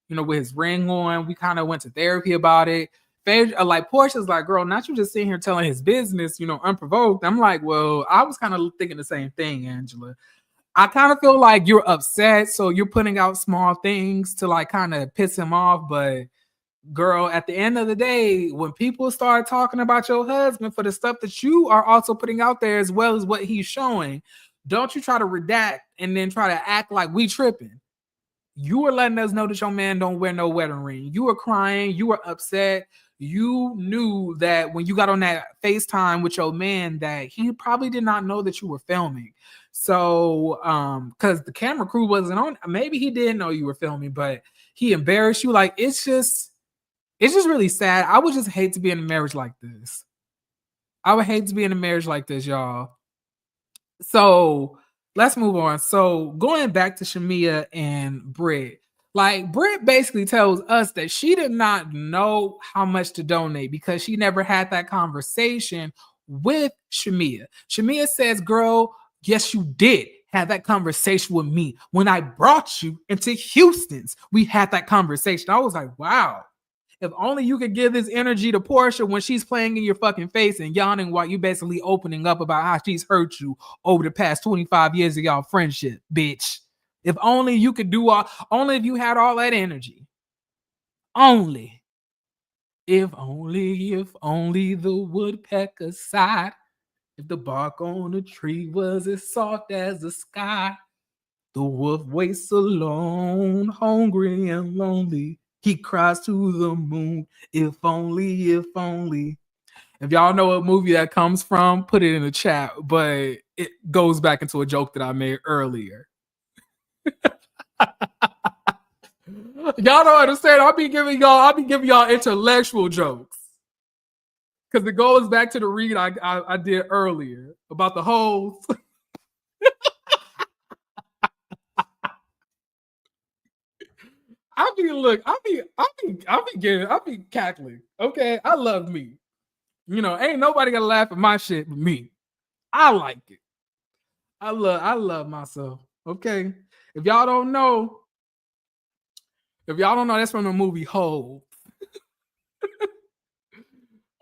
his ring on. We kind of went to therapy about it. Like Portia's like, girl, not you just sitting here telling his business, you know, unprovoked. I'm like, well, I was kind of thinking the same thing, Angela. I kind of feel like you're upset, so you're putting out small things to like kind of piss him off. But girl, at the end of the day, when people start talking about your husband for the stuff that you are also putting out there as well as what he's showing, don't you try to redact and then try to act like we tripping. You were letting us know that your man don't wear no wedding ring. You were crying. You were upset. You knew that when you got on that FaceTime with your man that he probably did not know that you were filming. So, because the camera crew wasn't on, maybe he didn't know you were filming, but he embarrassed you. Like, it's just really sad. I would just hate to be in a marriage like this. I would hate to be in a marriage like this, y'all. So let's move on. So going back to Shamea and Brit, like Brit basically tells us that she did not know how much to donate because she never had that conversation with Shamea. Shamea says, girl, yes, you did have that conversation with me. When I brought you into Houston's, we had that conversation. I was like, wow. If only you could give this energy to Portia when she's playing in your fucking face and yawning while you basically opening up about how she's hurt you over the past 25 years of y'all friendship, bitch. If only you could only if you had all that energy. Only. If only the woodpecker sighed. If the bark on the tree was as soft as the sky. The wolf waits alone, hungry and lonely. He cries to the moon, if only, if only. If y'all know what movie that comes from, put it in the chat, but it goes back into a joke that I made earlier. Y'all don't understand. I'll be giving y'all intellectual jokes. Because it goes back to the read I did earlier about the hoes. I'm I be cackling. Okay, I love me. Ain't nobody gonna laugh at my shit but me. I like it. I love myself. Okay, if y'all don't know, that's from the movie Hole.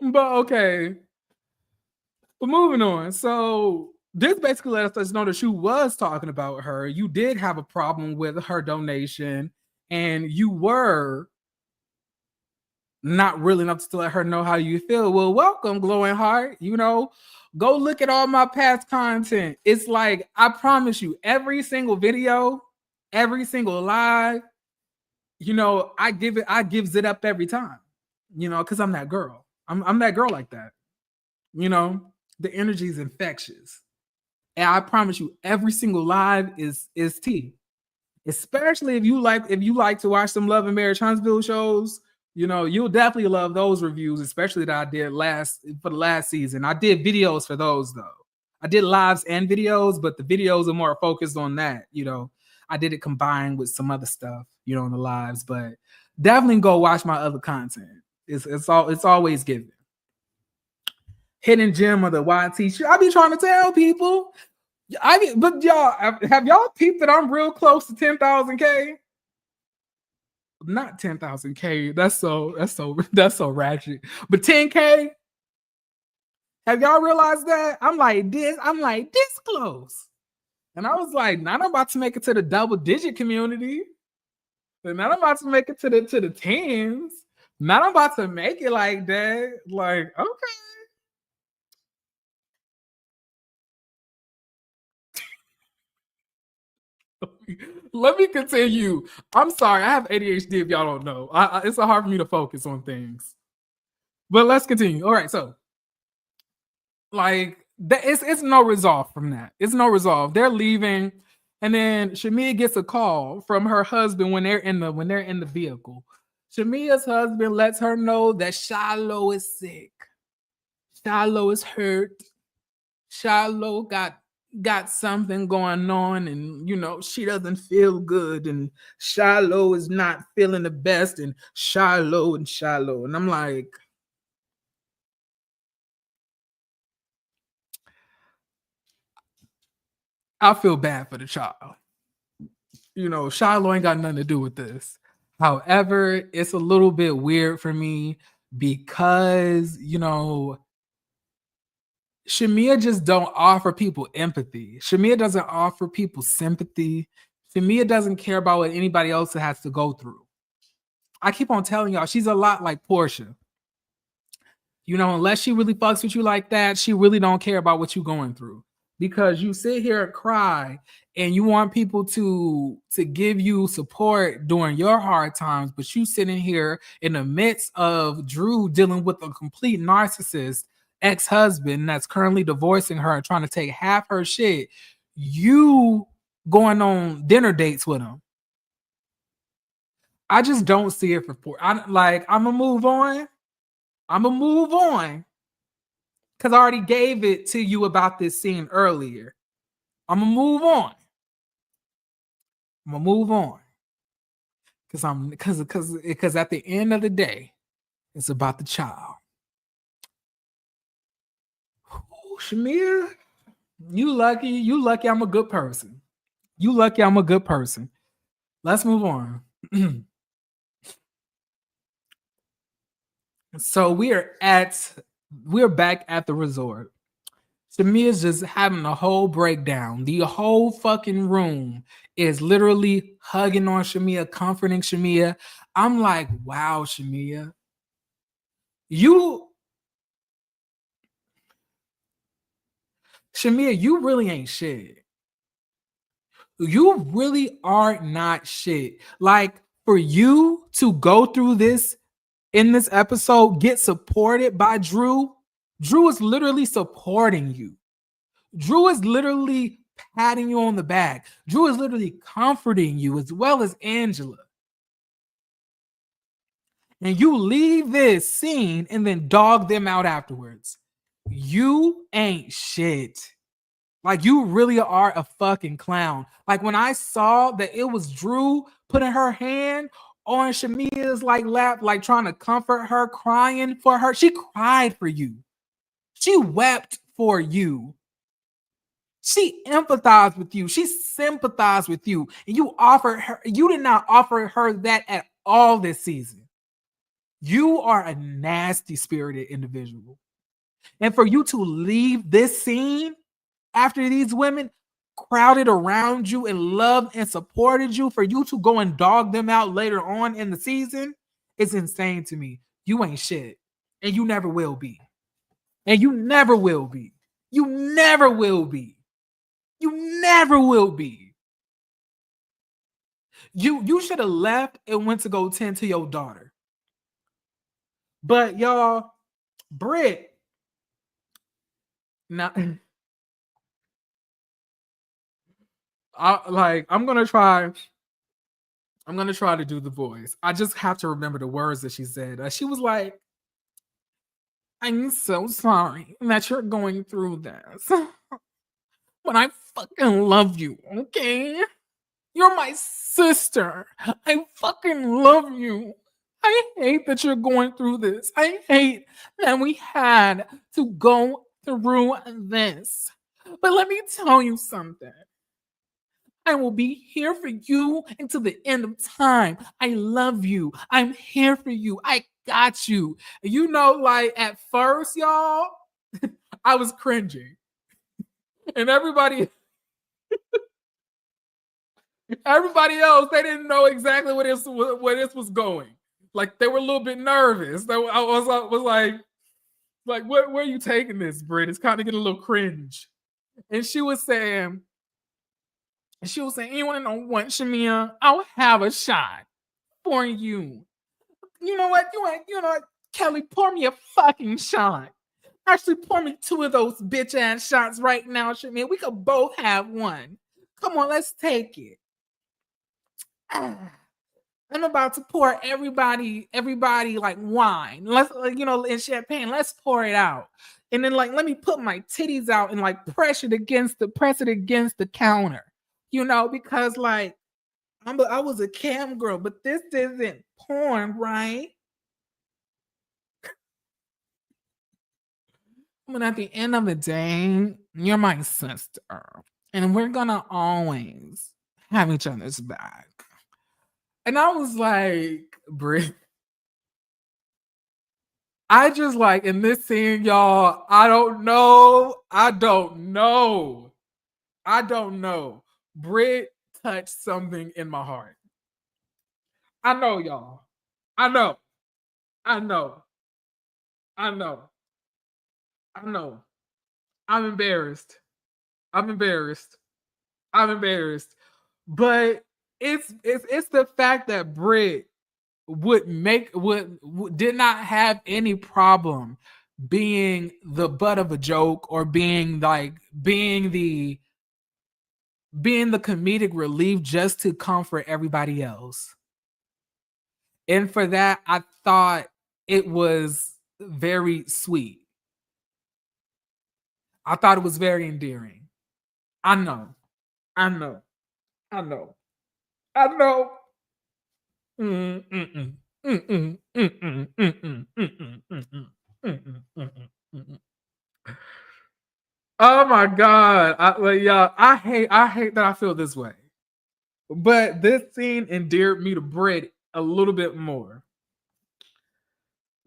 But okay, but moving on. So this basically lets us know that you was talking about her. You did have a problem with her donation, and you were not real enough to let her know how you feel. Well, welcome, glowing heart. Go look at all my past content. It's like, I promise you, every single video, every single live, I gives it up every time. Because I'm that girl. I'm that girl like that. The energy is infectious. And I promise you, every single live is tea. Especially if you like to watch some Love and Marriage Huntsville shows, you'll definitely love those reviews, especially that I did for the last season. I did videos for those though. I did lives and videos, but the videos are more focused on that. I did it combined with some other stuff, in the lives, but definitely go watch my other content. It's always given. Hidden gem of the YT. I be trying to tell people. But y'all, have y'all peeped that I'm real close to 10,000K? Not 10,000K. That's so ratchet. But 10K. Have y'all realized that? I'm like this close. And I was like, now I'm about to make it to the double digit community. And now I'm about to make it to the tens. Now I'm about to make it like that. Like, okay. Let me continue. I'm sorry. I have ADHD if y'all don't know. It's so hard for me to focus on things. But let's continue. All right. So, it's no resolve from that. It's no resolve. They're leaving. And then Shamea gets a call from her husband when they're in the vehicle. Shamea's husband lets her know that Shiloh is sick. Shiloh is hurt. Shiloh got something going on, and she doesn't feel good, and Shiloh is not feeling the best, and Shiloh. And I'm like, I feel bad for the child. Shiloh ain't got nothing to do with this. However, it's a little bit weird for me because Shamea just don't offer people empathy. Shamea doesn't offer people sympathy. Shamea doesn't care about what anybody else has to go through. I keep on telling y'all, she's a lot like Portia. Unless she really fucks with you like that, she really don't care about what you're going through. Because you sit here and cry and you want people to give you support during your hard times, but you sitting here in the midst of Drew dealing with a complete narcissist ex-husband that's currently divorcing her and trying to take half her shit, you going on dinner dates with him. I just don't see it for I'm gonna move on. Because I already gave it to you about this scene earlier. I'm gonna move on. Because at the end of the day, it's about the child. Ooh, Shamea, you lucky I'm a good person. Let's move on. So we're back at the resort. Shamea's just having a whole breakdown. The whole fucking room is literally hugging on Shamea, comforting Shamea. I'm like, wow, Shamea. You really ain't shit. You really are not shit. Like, for you to go through this in this episode, get supported by Drew. Drew is literally supporting you. Drew is literally patting you on the back. Drew is literally comforting you, as well as Angela. And you leave this scene and then dog them out afterwards. You ain't shit. Like, you really are a fucking clown. Like, when I saw that it was Drew putting her hand on Shamea's like lap, like trying to comfort her, crying for her. She cried for you. She wept for you. She empathized with you. She sympathized with you. And you did not offer her that at all this season. You are a nasty spirited individual. And for you to leave this scene after these women crowded around you and loved and supported you, for you to go and dog them out later on in the season, it's insane to me. You ain't shit. And you never will be. And you never will be. You never will be. You never will be. You should have left and went to go tend to your daughter. But y'all, Brit, now I'm gonna try to do the voice. I just have to remember the words that she said. She was like, "I'm so sorry that you're going through this, but I fucking love you, okay? You're my sister. I fucking love you. I hate that you're going through this. I hate that we had to go through this. But let me tell you something. I will be here for you until the end of time. I love you. I'm here for you. I got you." You know, like at first, y'all, I was cringing. And everybody else, they didn't know exactly where this was going. Like they were a little bit nervous. I was like, where are you taking this, Brit? It's kind of getting a little cringe. And she was saying, you want to know what, Shamea? I'll have a shot for you. You know what? You know what? Kelly, pour me a fucking shot. Actually, pour me 2 of those bitch ass shots right now, Shamea. We could both have one. Come on, let's take it. I'm about to pour everybody like wine. Let's, in champagne. Let's pour it out. And then let me put my titties out and press it against the counter. Because I was a cam girl, but this isn't porn, right? But at the end of the day, you're my sister. And we're gonna always have each other's back. And I was like, Brit, I just in this scene, y'all, I don't know. Brit touched something in my heart. I know, y'all. I know. I'm embarrassed. But it's the fact that Brit did not have any problem being the butt of a joke or being the comedic relief just to comfort everybody else. And for that, I thought it was very sweet. I thought it was very endearing. I know. Oh my God. I hate that I feel this way. But this scene endeared me to Brit a little bit more.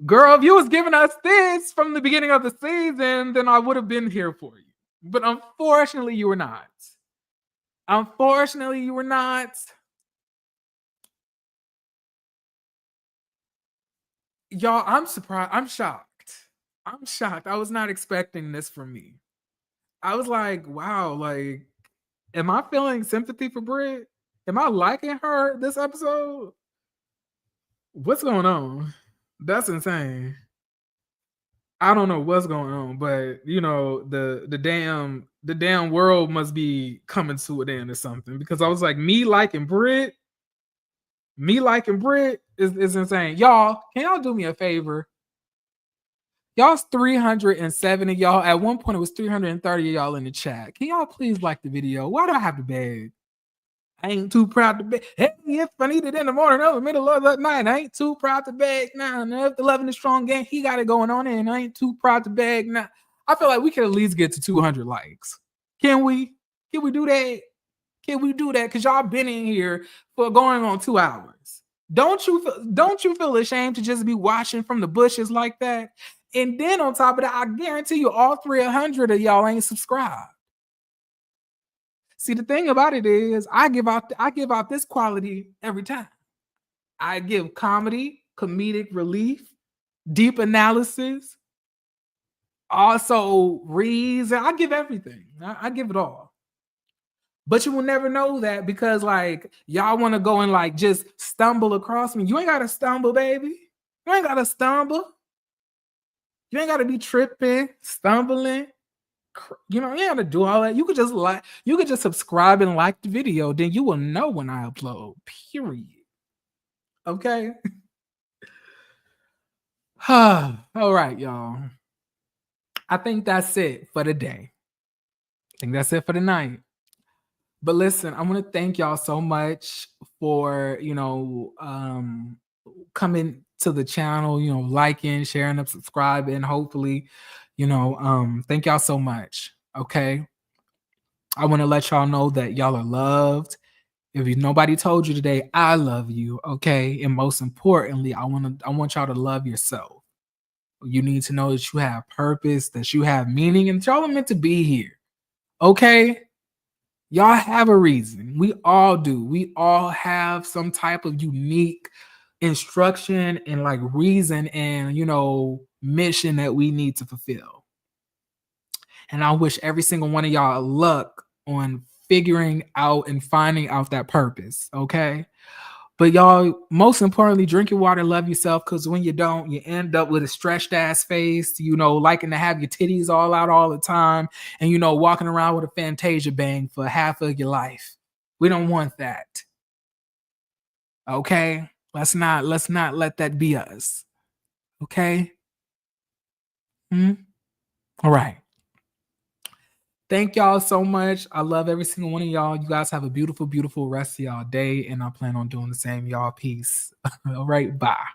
Girl, if you was giving us this from the beginning of the season, then I would have been here for you. But unfortunately, you were not. Y'all, I'm surprised. I'm shocked. I was not expecting this from me. I was like, wow, am I feeling sympathy for Brit? Am I liking her this episode? What's going on? That's insane. I don't know what's going on, but the damn world must be coming to an end or something. Because I was like, me liking Brit is insane. Y'all, can y'all do me a favor? Y'all's 370 y'all. At one point, it was 330 y'all in the chat. Can y'all please like the video? Why do I have to beg? I ain't too proud to beg. Hey, if I need it in the morning or the middle of the night, I ain't too proud to beg. Nah, if the loving is strong gang, he got it going on, and I ain't too proud to beg. Nah, I feel like we can at least get to 200 likes. Can we? Can we do that? Can we do that? Because y'all been in here for going on 2 hours. Don't you feel ashamed to just be watching from the bushes like that? And then on top of that, I guarantee you all 300 of y'all ain't subscribed. See, the thing about it is I give out this quality every time. I give comedy, comedic relief, deep analysis, also reason. I give everything. I give it all. But you will never know that because like y'all want to go and like just stumble across me. You ain't gotta stumble, baby. You ain't gotta stumble. You ain't gotta be tripping, stumbling. You know, you ain't gotta do all that. You could just subscribe and like the video. Then you will know when I upload. Period. Okay. All right, y'all. I think that's it for the day. I think that's it for the night. But listen, I want to thank y'all so much for, coming to the channel, liking, sharing, and subscribing. Hopefully, thank y'all so much. Okay. I want to let y'all know that y'all are loved. If nobody told you today, I love you. Okay. And most importantly, I want y'all to love yourself. You need to know that you have purpose, that you have meaning, and y'all are meant to be here. Okay. Y'all have a reason. We all do. We all have some type of unique instruction and like reason and, mission that we need to fulfill. And I wish every single one of y'all luck on figuring out and finding out that purpose. Okay. But y'all, most importantly, drink your water, love yourself, because when you don't, you end up with a stretched ass face, liking to have your titties all out all the time, and walking around with a Fantasia bang for half of your life. We don't want that. Okay? Let's not let that be us. Okay? All right. Thank y'all so much. I love every single one of y'all. You guys have a beautiful, beautiful rest of y'all day, and I plan on doing the same. Y'all, peace. All right, bye.